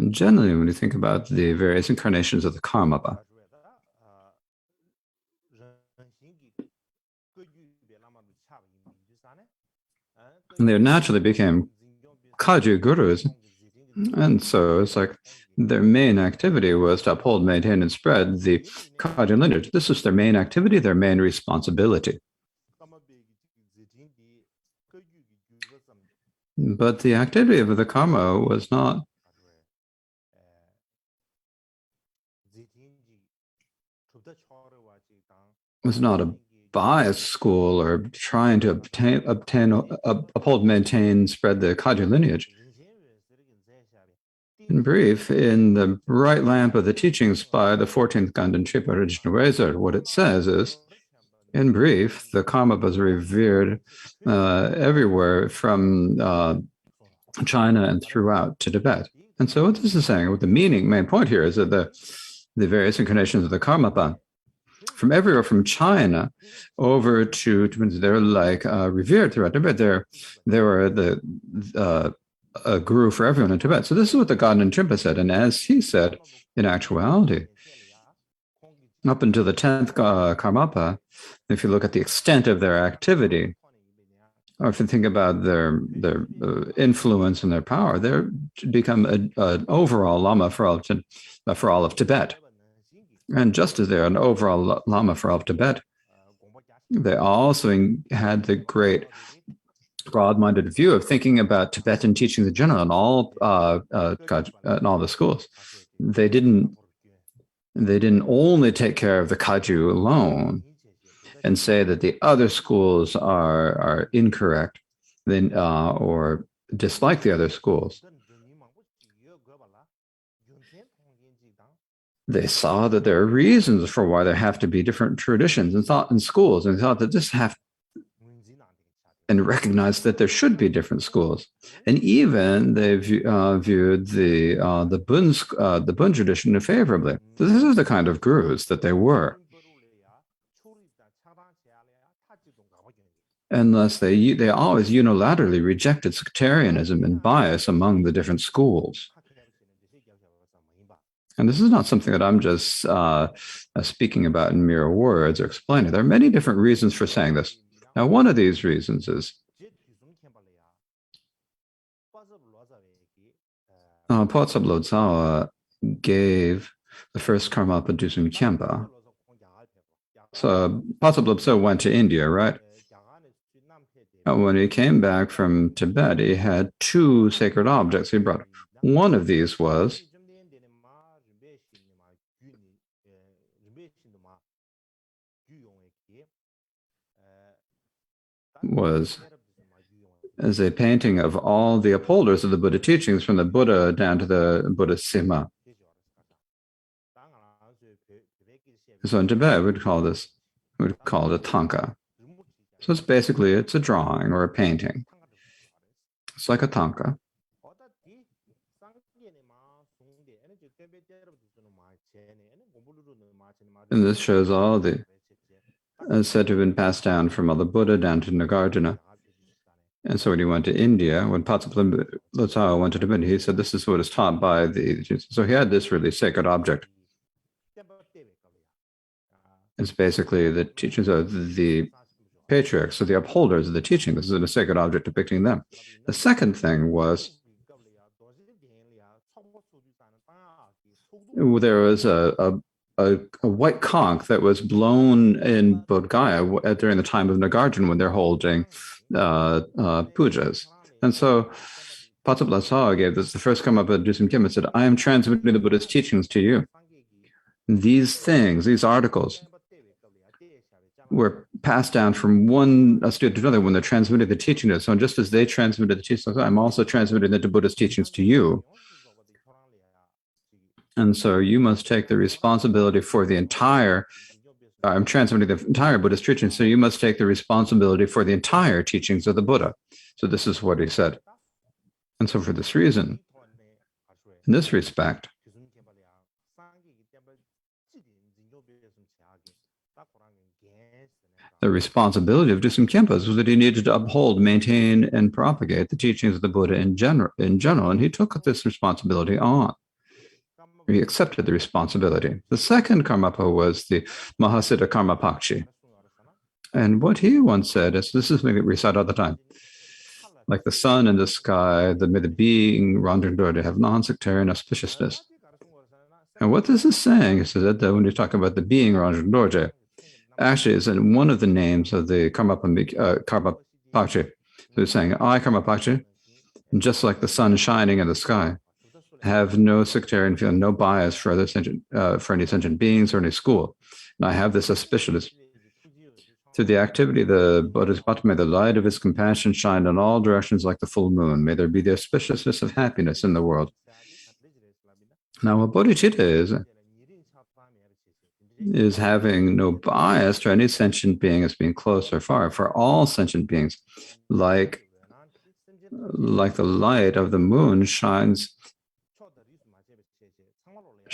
generally, when you think about the various incarnations of the Karmapa, And they naturally became Kaju gurus. And so it's like their main activity was to uphold, maintain, and spread the Kaju lineage. This is their main activity, their main responsibility. But the activity of the karma was not a bias school or trying to uphold, maintain, spread the Kaju lineage. In brief, in the bright lamp of the teachings by the 14th Ganden Tripa Original Razor, what it says is, in brief, the Karmapa was revered everywhere from China and throughout to Tibet. And so what this is saying, what the main point here is that the various incarnations of the Karmapa, from everywhere from China over to they're like revered throughout Tibet. They were a guru for everyone in Tibet. So this is what the Ganden Trippa said. And as he said, in actuality, up until the 10th Karmapa, if you look at the extent of their activity, or if you think about their influence and their power, they're become an overall Lama for all of Tibet. And just as they're an overall Lama for all of Tibet, they also had the great broad-minded view of thinking about Tibetan teachings in general in all the schools. They didn't only take care of the Kaju alone and say that the other schools are incorrect, or dislike the other schools. They saw that there are reasons for why there have to be different traditions and thought in schools, and thought that and recognized that there should be different schools. And even they viewed the Bun tradition favorably. So this is the kind of gurus that they were. Unless they always unilaterally rejected sectarianism and bias among the different schools. And this is not something that I'm just speaking about in mere words or explaining. There are many different reasons for saying this. Now, one of these reasons is Potsab Lodzawa gave the first Karmapa to Dusum Khyentse. So Potsab Lodzawa went to India, right? And when he came back from Tibet, he had two sacred objects he brought. One of these was as a painting of all the upholders of the Buddha teachings, from the Buddha down to the Buddha Sima. So in Tibet, we'd call it a tanka. So it's a drawing or a painting. It's like a tanka. And this shows all the said to have been passed down from all the Buddha down to Nagarjuna. And so when he went to India, when Potsab Lodzawa went to Tibet, he said, this is what is taught by the... So he had this really sacred object. It's basically the teachings of the patriarchs, so the upholders of the teaching. This is a sacred object depicting them. The second thing was there was a white conch that was blown in Bodh Gaya during the time of Nagarjuna when they're holding pujas. And so Potsab Lodzawa gave this the first Karmapa of Dusum Khyentse and said, I am transmitting the Buddha's teachings to you. These things, these articles, were passed down from one student to another when they're transmitting the teaching. So just as they transmitted the teachings, I'm also transmitting the Buddha's teachings to you. And so you must take the responsibility for the entire, I'm transmitting the entire Buddhist teaching, so you must take the responsibility for the entire teachings of the Buddha. So this is what he said. And so for this reason, in this respect, the responsibility of Dusum Khyentse was that he needed to uphold, maintain, and propagate the teachings of the Buddha in general, and he took this responsibility on. He accepted the responsibility. The second Karmapa was the Mahasiddha Karmapakshi. And what he once said is, this is something that we recite all the time, like the sun and the sky, the being Ranjang Dorje have non-sectarian auspiciousness. And what this is saying is that when you talk about the being Ranjang Dorje, actually is in one of the names of the Karmapakshi. So he's saying, I, Karmapakshi, just like the sun shining in the sky, have no sectarian feeling, no bias for other for any sentient beings or any school. And I have this auspiciousness. Through the activity of the Bodhisattva, may the light of his compassion shine in all directions like the full moon. May there be the auspiciousness of happiness in the world. Now, what bodhicitta is having no bias to any sentient being as being close or far. For all sentient beings, like the light of the moon shines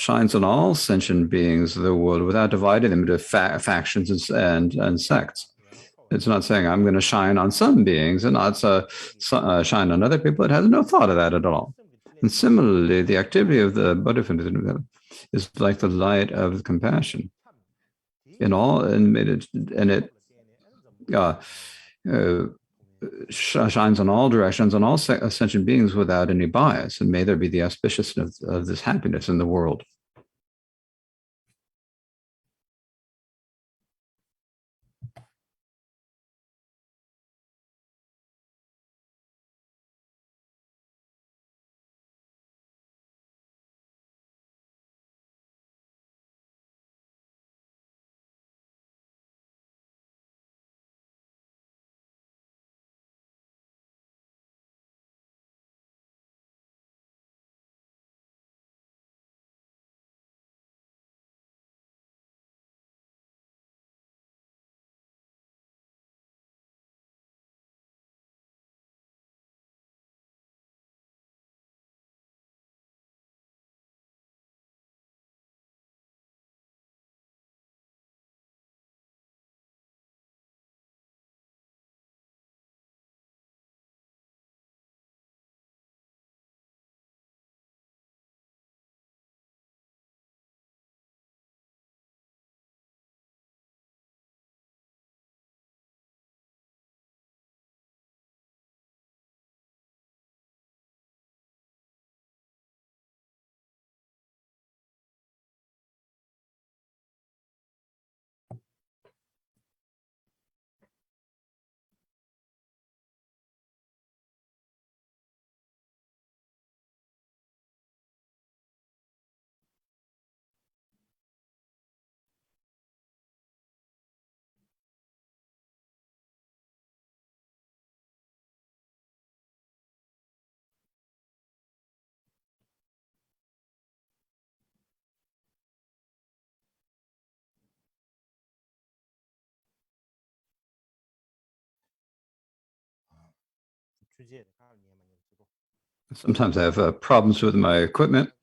on all sentient beings of the world without dividing them into factions and sects. It's not saying I'm going to shine on some beings and not shine on other people. It has no thought of that at all. And similarly, the activity of the Bodhisattva is like the light of compassion. In all, and it shines on all directions, on all sentient beings without any bias. And may there be the auspiciousness of this happiness in the world. Sometimes I have problems with my equipment.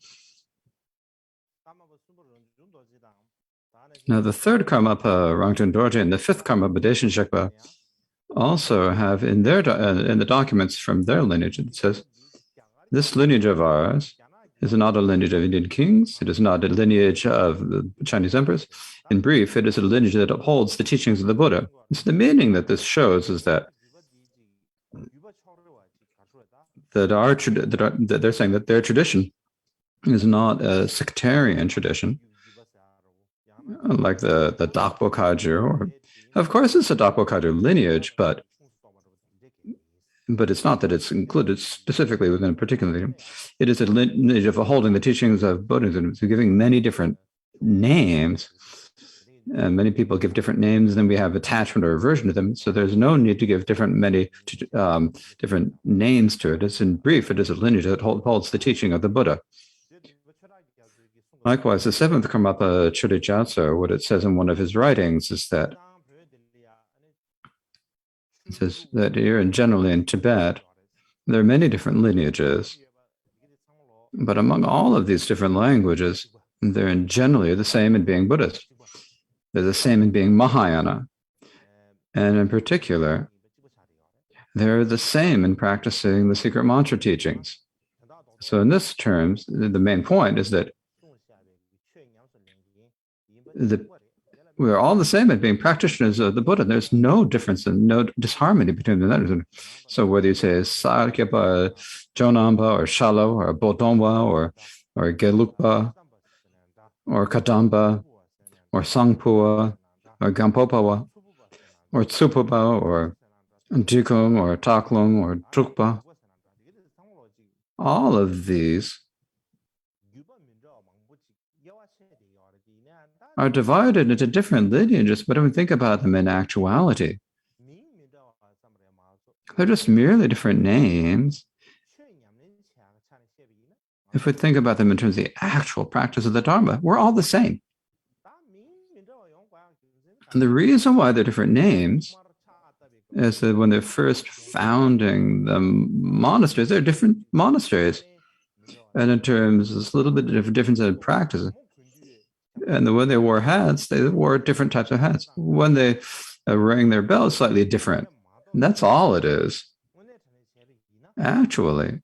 Now, the third Karmapa, Rangjung Dorje, and the fifth Karmapa, Deshin Shekpa, also have in their in the documents from their lineage, it says, this lineage of ours is not a lineage of Indian kings. It is not a lineage of the Chinese emperors. In brief, it is a lineage that upholds the teachings of the Buddha. So the meaning that this shows is that they're saying that their tradition is not a sectarian tradition, like the Dakpo Kagyu, or of course it's a Dakpo Kagyu lineage, but it's not that it's included specifically within a particular lineage. It is a lineage of holding the teachings of Buddhism, so giving many different names, and many people give different names, then we have attachment or aversion to them, so there's no need to give many different names to it. It's in brief, it is a lineage that holds the teaching of the Buddha. Likewise, the seventh Karmapa Churijatsu, what it says in one of his writings is that it says that here and generally in Tibet, there are many different lineages, but among all of these different languages, they're generally the same in being Buddhist. They're the same in being Mahayana. And in particular, they're the same in practicing the secret mantra teachings. So in this terms, the main point is that we're all the same at being practitioners of the Buddha. There's no difference and no disharmony between the letters. So whether you say Sakyapa, Jonamba, or Shalo, or Bodongwa, or Gelukpa, or Kadamba, or Sangpua, or Gampopawa, or Tsupuba, or Jikung, or Taklung, or Trukpa, all of these are divided into different lineages, but when we think about them in actuality, they're just merely different names. If we think about them in terms of the actual practice of the Dharma, we're all the same. And the reason why they're different names is that when they're first founding the monasteries, they're different monasteries. And in terms, there's a little bit of difference in practice. And when they wore hats, they wore different types of hats. When they rang their bells, slightly different. And that's all it is. Actually,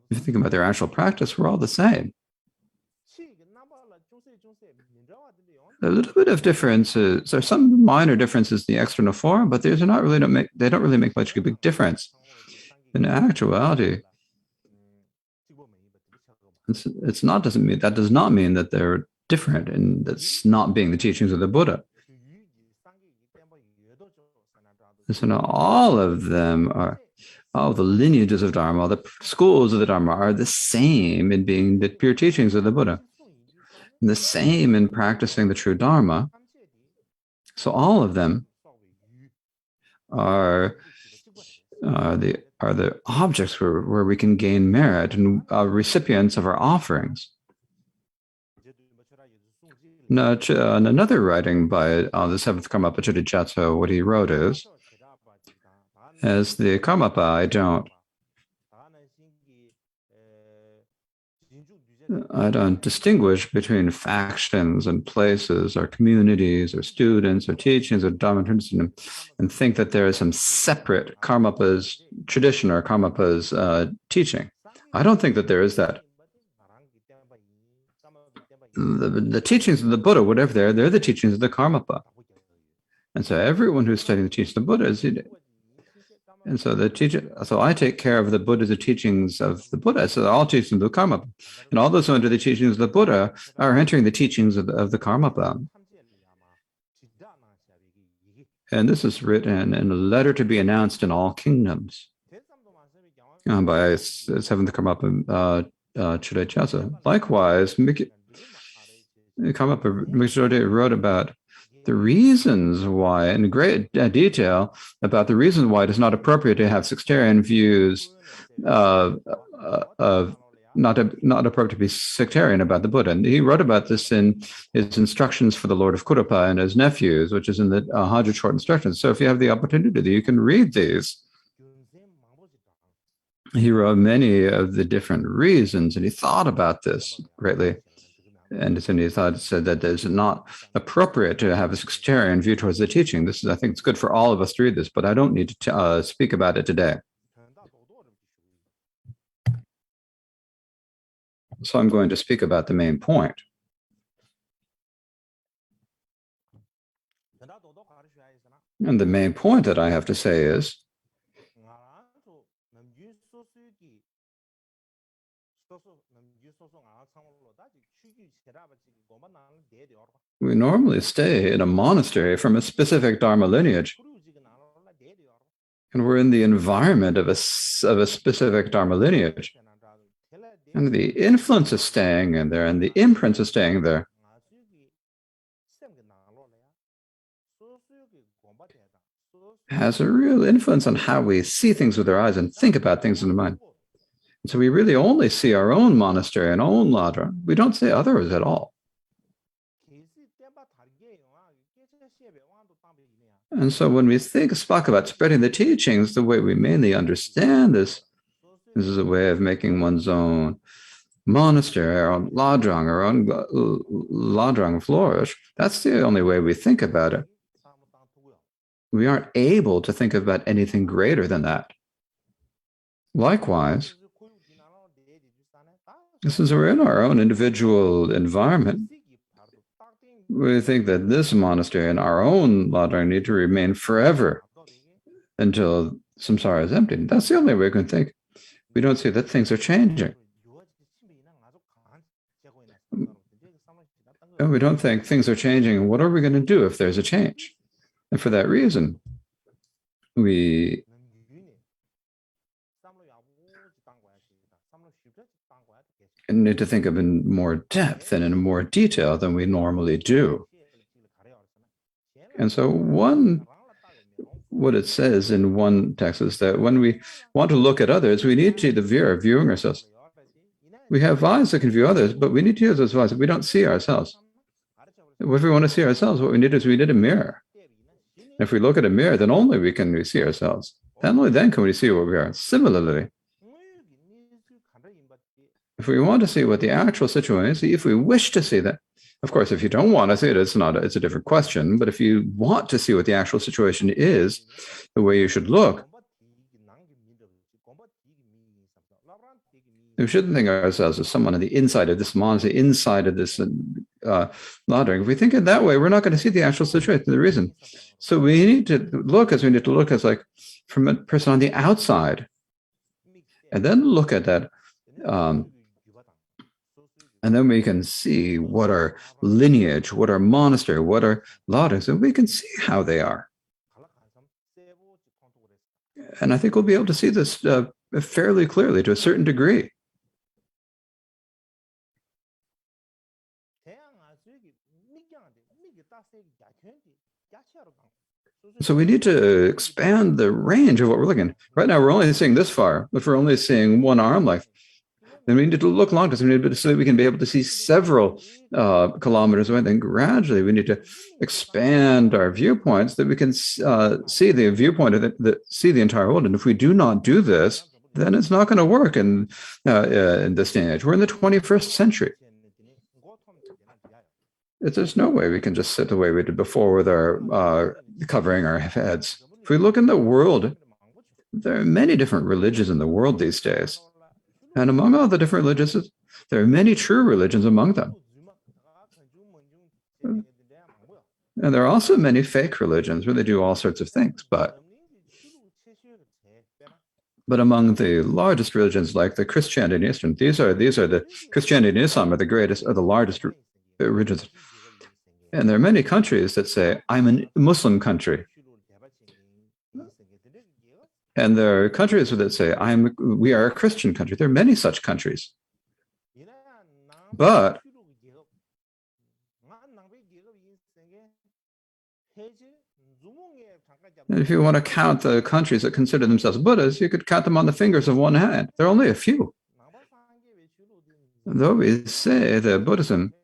if you think about their actual practice, we're all the same. A little bit of differences. There are some minor differences in the external form, but they don't really make much of a big difference. In actuality, that does not mean that they're different, and that's not being the teachings of the Buddha. So now all of them are, all the lineages of Dharma, all the schools of the Dharma are the same in being the pure teachings of the Buddha, and the same in practicing the true Dharma. So all of them are the objects where we can gain merit and recipients of our offerings. Now, in another writing by the seventh Karmapa Chuddhajatso, what he wrote is, as the Karmapa, I don't distinguish between factions and places or communities or students or teachings or Dharma tradition and think that there is some separate Karmapa's tradition or Karmapa's teaching. I don't think that there is that. The teachings of the Buddha, whatever they're the teachings of the Karmapa. And so everyone who's studying the teachings of the Buddha is, and so so I take care of the Buddha, the teachings of the Buddha. So all teachings of the Karmapa. And all those under the teachings of the Buddha are entering the teachings of the Karmapa. And this is written in a letter to be announced in all kingdoms by seventh Karmapa Chuddhajatso. Likewise, Karmapa MIKYÖ wrote about the reasons why, in great detail, about the reasons why it is not appropriate to have sectarian views not appropriate to be sectarian about the Buddha. And he wrote about this in his instructions for the Lord of Kurupa and his nephews, which is in the 100 short instructions. So if you have the opportunity, you can read these. He wrote many of the different reasons, and he thought about this greatly. And he said that it's not appropriate to have a sectarian view towards the teaching. I think it's good for all of us to read this, but I don't need to speak about it today. So I'm going to speak about the main point. And the main point that I have to say is, we normally stay in a monastery from a specific Dharma lineage, and we're in the environment of a specific Dharma lineage. And the influence is staying in there, and the imprint is staying there. Has a real influence on how we see things with our eyes and think about things in the mind. And so we really only see our own monastery and own ladra. We don't see others at all. And so when we speak about spreading the teachings, the way we mainly understand this is a way of making one's own monastery, our own ladrang flourish. That's the only way we think about it. We aren't able to think about anything greater than that. Likewise, Since we're in our own individual environment, we think that this monastery and our own ladang need to remain forever until samsara is emptied. That's the only way we can think. We don't see that things are changing. And we don't think things are changing. What are we going to do if there's a change? And for that reason, we need to think of in more depth and in more detail than we normally do. And so what it says in one text is that when we want to look at others, we need to the viewing ourselves. We have eyes that can view others, but we need to use those eyes. We don't see ourselves. If we want to see ourselves, what we need is we need a mirror. If we look at a mirror, then only we can see ourselves. Only then can we see what we are. Similarly, if we want to see what the actual situation is, if we wish to see that, of course, if you don't want to see it, it's a different question. But if you want to see what the actual situation is, the way you should look, we shouldn't think of ourselves as someone on the inside of this monastery, inside of this ladang. If we think it that way, we're not going to see the actual situation, the reason. So we need to look as like from a person on the outside, and then look at that. And then we can see what our lineage, what our monastery, what our ladangs, and we can see how they are. And I think we'll be able to see this fairly clearly to a certain degree. So we need to expand the range of what we're looking at. Right now, we're only seeing this far. If we're only seeing one arm length, then we need to look longer so that we can be able to see several kilometers away. Then gradually, we need to expand our viewpoints that we can see the viewpoint of see the entire world. And if we do not do this, then it's not going to work in this day and age. We're in the 21st century. There's no way we can just sit the way we did before with our covering our heads. If we look in the world, there are many different religions in the world these days. And among all the different religions, there are many true religions among them. And there are also many fake religions where they do all sorts of things. But among the largest religions, like the Christianity and Eastern, these are the Christianity and Islam are the largest religions. And there are many countries that say, I'm a Muslim country. And there are countries that say, we are a Christian country. There are many such countries. But if you want to count the countries that consider themselves Buddhas, you could count them on the fingers of one hand. There are only a few. Though we say that Buddhism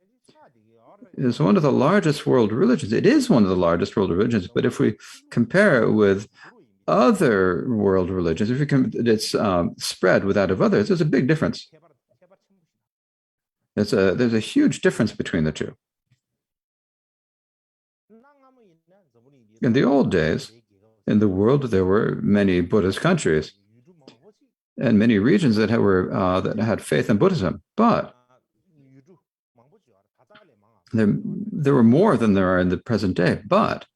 is one of the largest world religions, it is one of the largest world religions, but if we compare it with other world religions, if we can, its spread with that of others, there's a big difference. There's a huge difference between the two. In the old days, in the world, there were many Buddhist countries and many regions that had faith in Buddhism, but there were more than there are in the present day. But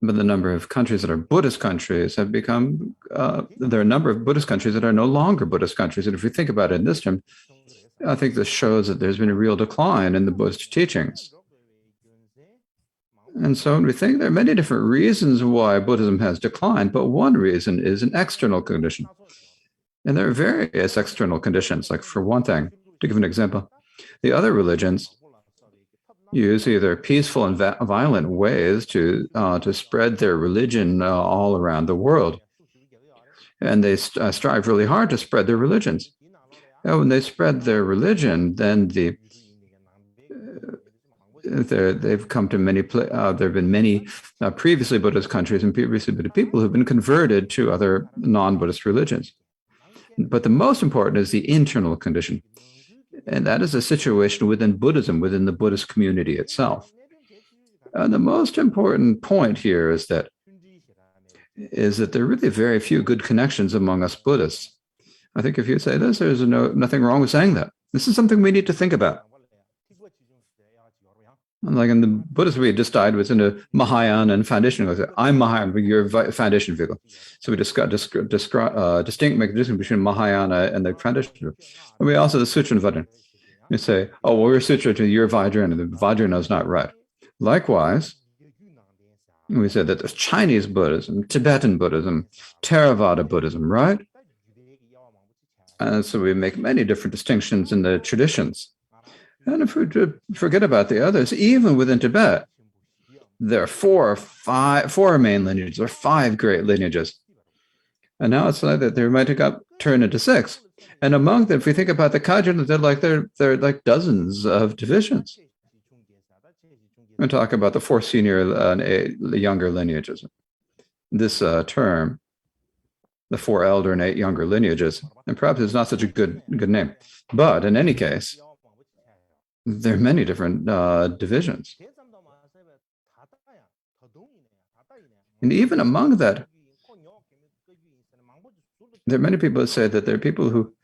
the number of countries that are Buddhist countries have become, there are a number of Buddhist countries that are no longer Buddhist countries. And if we think about it in this term, I think this shows that there's been a real decline in the Buddhist teachings. And so when we think there are many different reasons why Buddhism has declined, but one reason is an external condition. And there are various external conditions. Like for one thing, to give an example, the other religions use either peaceful and violent ways to spread their religion all around the world. And they strive really hard to spread their religions. And when they spread their religion, then they've come to many, there have been many previously Buddhist countries and previously Buddhist people who've been converted to other non-Buddhist religions. But the most important is the internal condition. And that is a situation within Buddhism, within the Buddhist community itself. And the most important point here is that is that there are really very few good connections among us Buddhists. I think if you say this, there's nothing wrong with saying that. This is something we need to think about. Like in the Buddhism, we just died within a Mahayana and foundation. I'm Mahayana, you're foundation vehicle. So we make a distinction between Mahayana and the foundation. And we also the Sutra and Vajrayana. You say, oh, well, we're Sutra to your Vajrayana. The Vajrayana is not right. Likewise, we said that there's Chinese Buddhism, Tibetan Buddhism, Theravada Buddhism, right? And so we make many different distinctions in the traditions. And if we forget about the others, even within Tibet, there are four main lineages, or 5 great lineages. And now it's like that they might have turned into 6. And among them, if we think about the Kagyu, they're like dozens of divisions. We talk about the 4 senior and 8 younger lineages. This term, the 4 elder and 8 younger lineages, and perhaps it's not such a good name. But in any case, there are many different divisions. And even among that, there are many people who say that there are people who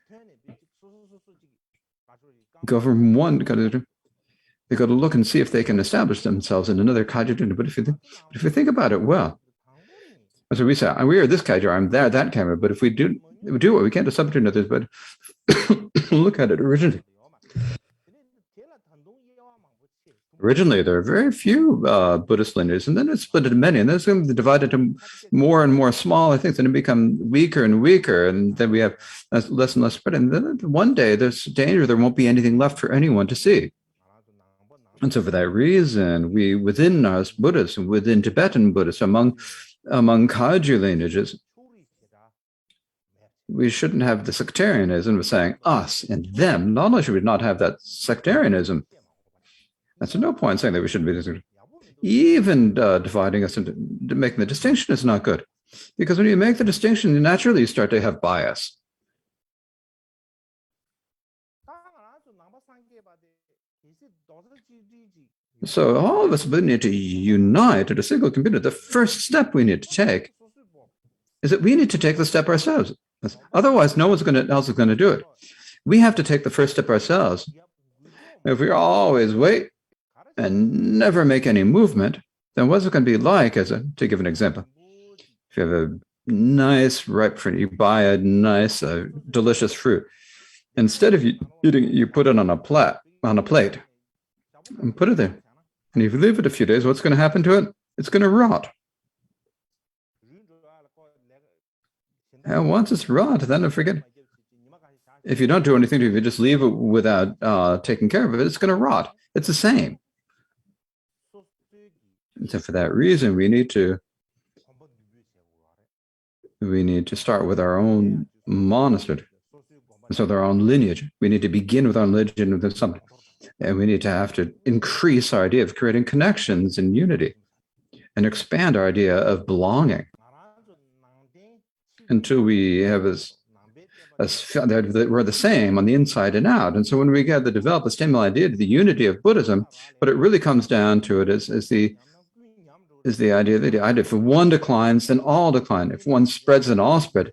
go from one Kagyu, they go to look and see if they can establish themselves in another Kagyu. But if you think about it, well, so we say, we are this Kagyu, I'm that Kagyu. But if we do what we can to substitute others, but look at it originally. Originally, there are very few Buddhist lineages, and then it's split into many, and then it's going to be divided into more and more smaller things, and it become weaker and weaker, and then we have less and less spread. And then one day, there's danger there won't be anything left for anyone to see. And so for that reason, we, within us Buddhists, and within Tibetan Buddhists, among Kagyu lineages, we shouldn't have the sectarianism of saying us and them. Not only should we not have that sectarianism, that's no point saying that we shouldn't be even dividing us into making the distinction is not good, because when you make the distinction, naturally you start to have bias. So all of us need to unite at a single community. The first step we need to take is that we need to take the step ourselves. Otherwise, no one else is going to do it. We have to take the first step ourselves. If we always wait and never make any movement, then what's it going to be like? To give an example, if you have a nice ripe fruit, you buy a nice, delicious fruit. Instead of eating it, you put it on a plate, and put it there. And if you leave it a few days, what's going to happen to it? It's going to rot. And once it's rot, then forget it. If you don't do anything, if you just leave it without taking care of it, it's going to rot. It's the same. And so for that reason, we need to start with our own monastery. So with our own lineage. We need to begin with our lineage and with something. And we need to have to increase our idea of creating connections and unity and expand our idea of belonging until we have that we're the same on the inside and out. And so when we get to develop a stable idea to the unity of Buddhism, what it really comes down to it is the idea that if one declines, then all decline. If one spreads, then all spread.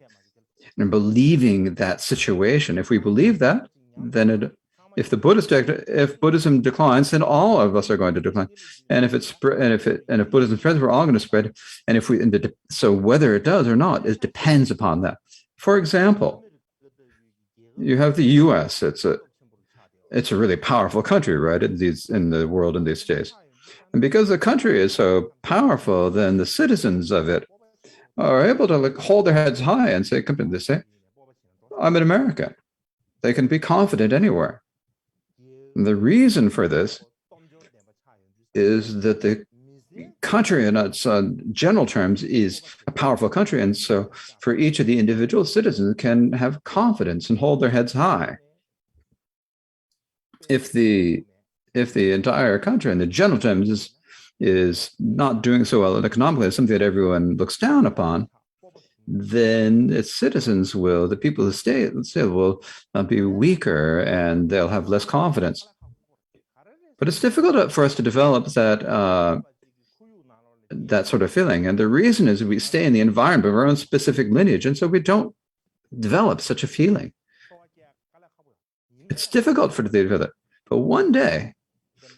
And believing that situation, if we believe that, then if Buddhism declines, then all of us are going to decline. And if Buddhism spreads, we're all going to spread. And so whether it does or not, it depends upon that. For example, you have the U.S. It's a really powerful country, right? In the world in these days. And because the country is so powerful, then the citizens of it are able to hold their heads high and say, I'm an American. They can be confident anywhere. And the reason for this is that the country in its general terms is a powerful country. And so for each of the individual citizens can have confidence and hold their heads high. If the entire country in the general terms is not doing so well economically, something that everyone looks down upon, then its citizens the people who stay will be weaker and they'll have less confidence. But it's difficult for us to develop that that sort of feeling. And the reason is we stay in the environment of our own specific lineage, and so we don't develop such a feeling. It's difficult for the to feel that. But one day,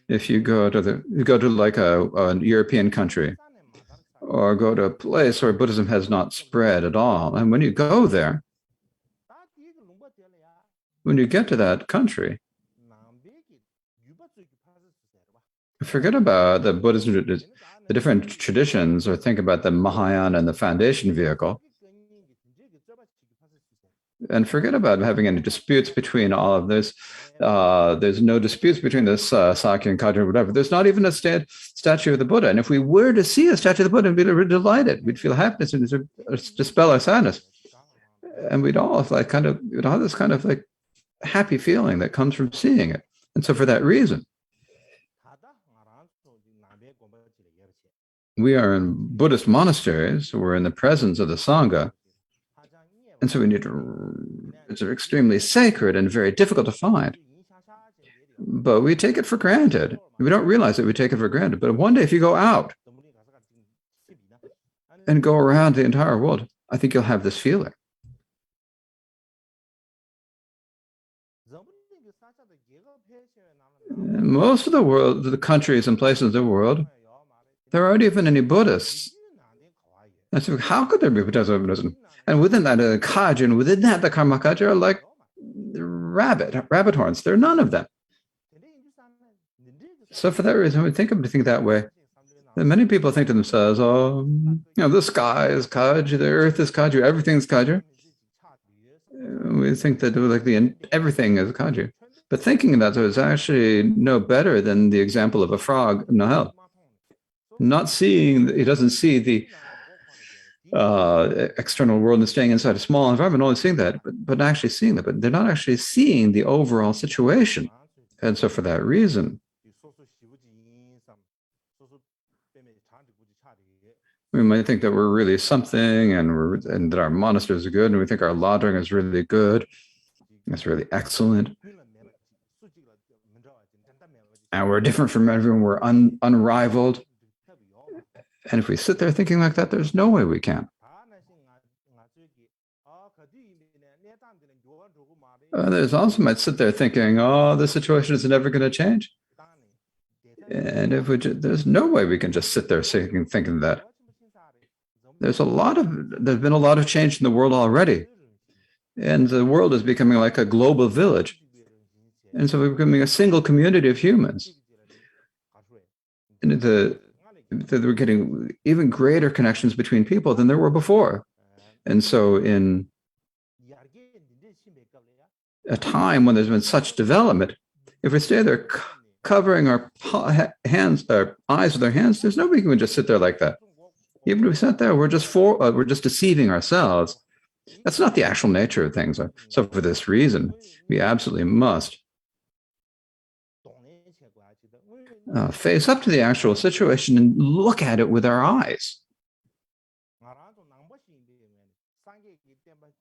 if you go to like a European country, or go to a place where Buddhism has not spread at all, and when you go there, when you get to that country, forget about the Buddhism, the different traditions, or think about the Mahayana and the foundation vehicle, and forget about having any disputes between all of this. There's no disputes between this Sakya and Kagyu or whatever. There's not even a statue of the Buddha. And if we were to see a statue of the Buddha, we'd be delighted. We'd feel happiness and dispel our sadness. And we'd all have this kind of like happy feeling that comes from seeing it. And so for that reason, we are in Buddhist monasteries. We're in the presence of the Sangha. And so it's extremely sacred and very difficult to find. But we take it for granted. We don't realize that we take it for granted. But one day, if you go out and go around the entire world, I think you'll have this feeling. Most of the world, the countries and places of the world, there aren't even any Buddhists. And so how could there be Buddhism? And within that, Kagyu, and within that, the Karma-Kagyu are like rabbit horns. There are none of them. So for that reason, we think that way. And many people think to themselves, oh, the sky is Kagyu, the earth is Kagyu, everything's Kagyu. We think that everything is Kagyu. But thinking that is actually no better than the example of a frog in the hell. He doesn't see the external world and staying inside a small environment, only seeing that, but actually seeing that. But they're not actually seeing the overall situation. And so for that reason, we might think that we're really something, and that our monasteries are good, and we think our lodging is really good. It's really excellent. And we're different from everyone. We're unrivaled. And if we sit there thinking like that, there's no way we can. There's also might sit there thinking, oh, this situation is never going to change. And if there's no way we can just sit there thinking that. There's been a lot of change in the world already. And the world is becoming like a global village. And so we're becoming a single community of humans. And we're getting even greater connections between people than there were before. And so in a time when there's been such development, if we stay there covering our eyes with our hands, there's nobody who can just sit there like that. Even if we sat there, we're just deceiving ourselves. That's not the actual nature of things. So for this reason, we absolutely must face up to the actual situation and look at it with our eyes.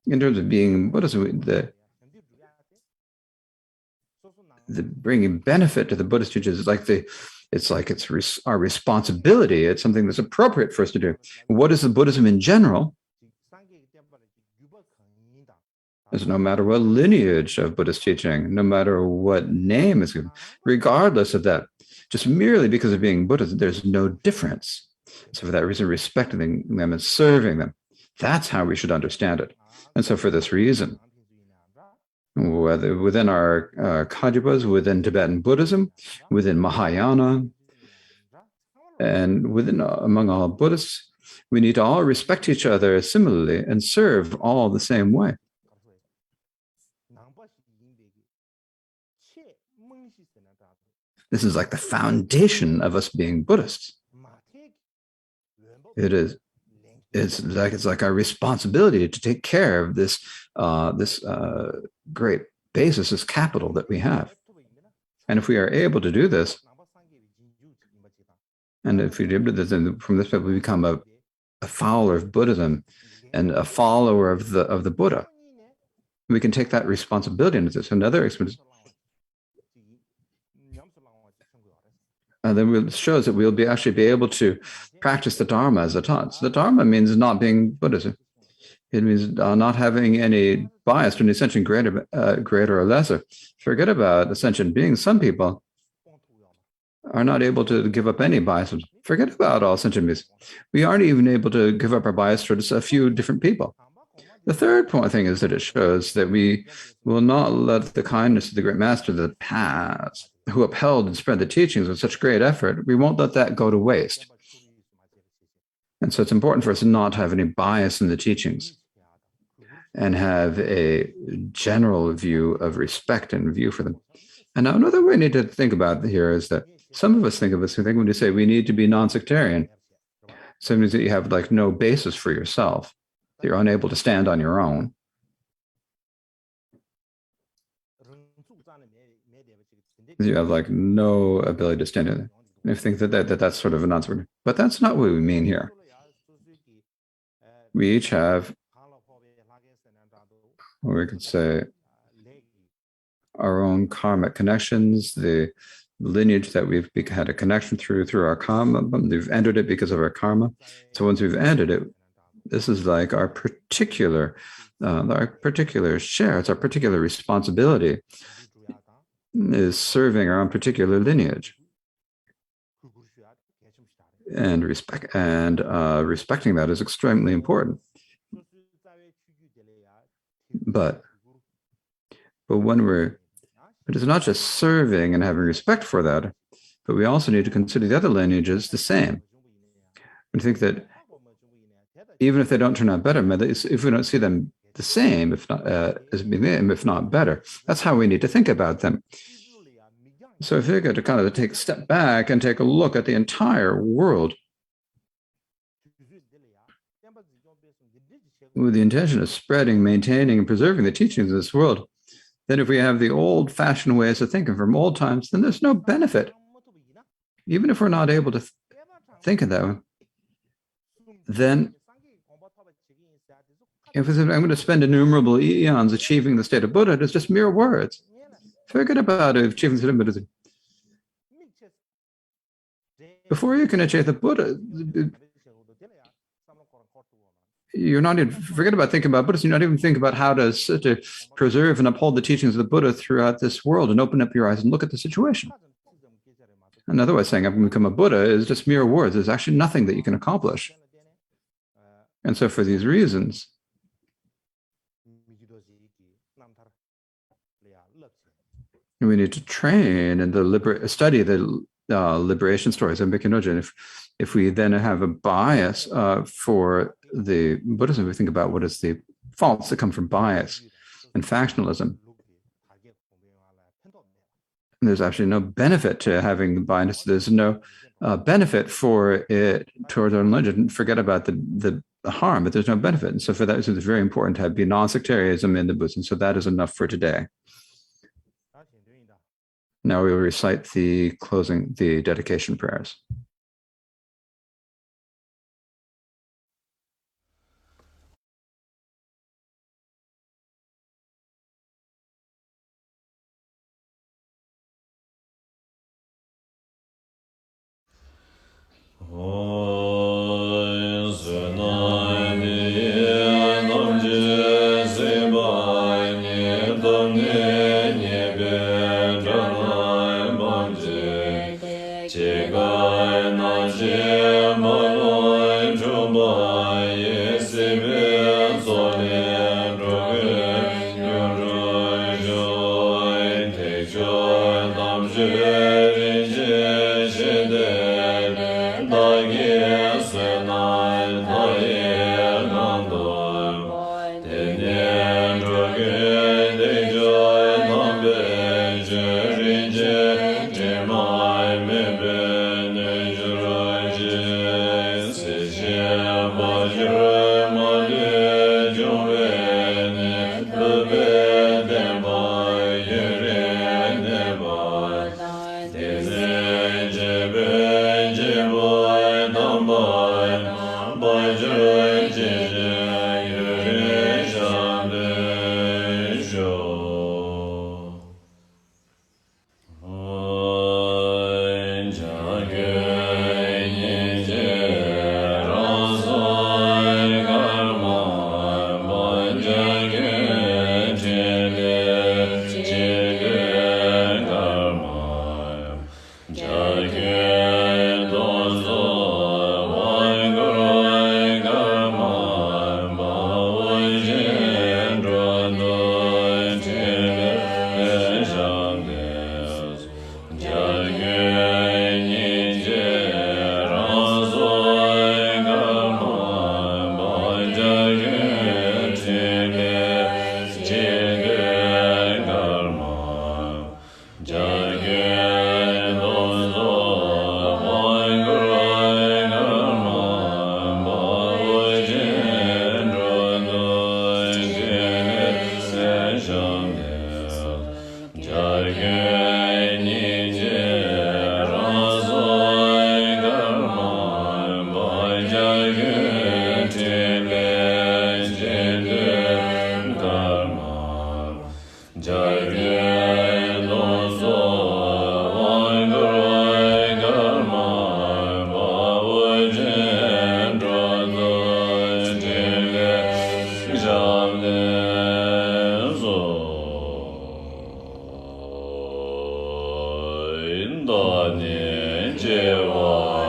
In terms of being, what is the bringing benefit to the Buddhist teachings? It's our responsibility. It's something that's appropriate for us to do. What is the Buddhism in general? Is no matter what lineage of Buddhist teaching, no matter what name is given, regardless of that, just merely because of being Buddhist, there's no difference. So for that reason, respecting them and serving them, that's how we should understand it. And so for this reason, whether within our Kagyupas, within Tibetan Buddhism, within Mahayana, and among all Buddhists, we need to all respect each other similarly and serve all the same way. This is like the foundation of us being Buddhists. It's like our responsibility to take care of this great basis, this capital that we have. And if we are able to do this, and if we do this, then from this point we become a follower of Buddhism and a follower of the Buddha. We can take that responsibility into this. Another experience. then it shows that we'll actually be able to practice the Dharma as a taught. So the Dharma means not being Buddhism. It means not having any bias to an ascension greater or lesser. Forget about ascension beings. Some people are not able to give up any bias. Forget about all ascension beings. We aren't even able to give up our bias towards a few different people. The third thing is that it shows that we will not let the kindness of the great master of the past, who upheld and spread the teachings with such great effort, we won't let that go to waste. And so it's important for us not to have any bias in the teachings and have a general view of respect and view for them. And now another way we need to think about here is that some of us think when you say we need to be non-sectarian, so it means that you have like no basis for yourself. You're unable to stand on your own. You have like no ability to stand in it. And I think that's sort of a nonsense. But that's not what we mean here. We each have, or we could say, our own karmic connections, the lineage that we've had a connection through our karma. We've entered it because of our karma. So once we've entered it, this is like our particular share. It's our particular responsibility is serving our own particular lineage. And respecting that is extremely important. But when it is not just serving and having respect for that, but we also need to consider the other lineages the same. We think that even if they don't turn out better, if we don't see them the same, if not better, that's how we need to think about them. So if you're going to kind of take a step back and take a look at the entire world with the intention of spreading, maintaining, and preserving the teachings of this world, then if we have the old-fashioned ways of thinking from old times, then there's no benefit. Even if we're not able to think of that way, then if I'm going to spend innumerable eons achieving the state of Buddha, it's just mere words. Forget about achieving the state of Buddha. Before you can achieve the Buddha, you're not even, forget about thinking about Buddhism, you're not even thinking about how to preserve and uphold the teachings of the Buddha throughout this world and open up your eyes and look at the situation. Another way of saying I'm going to become a Buddha is just mere words. There's actually nothing that you can accomplish. And so for these reasons, we need to train and study the liberation stories of MIKYÖ. And if we then have a bias for the Buddhism, we think about what is the faults that come from bias and factionalism. And there's actually no benefit to having bias. There's no benefit for it towards our religion. Forget about the harm, but there's no benefit. And so for that reason, it's very important to be non-sectarianism in the Buddhism. So that is enough for today. Now we will recite the dedication prayers. 多年结我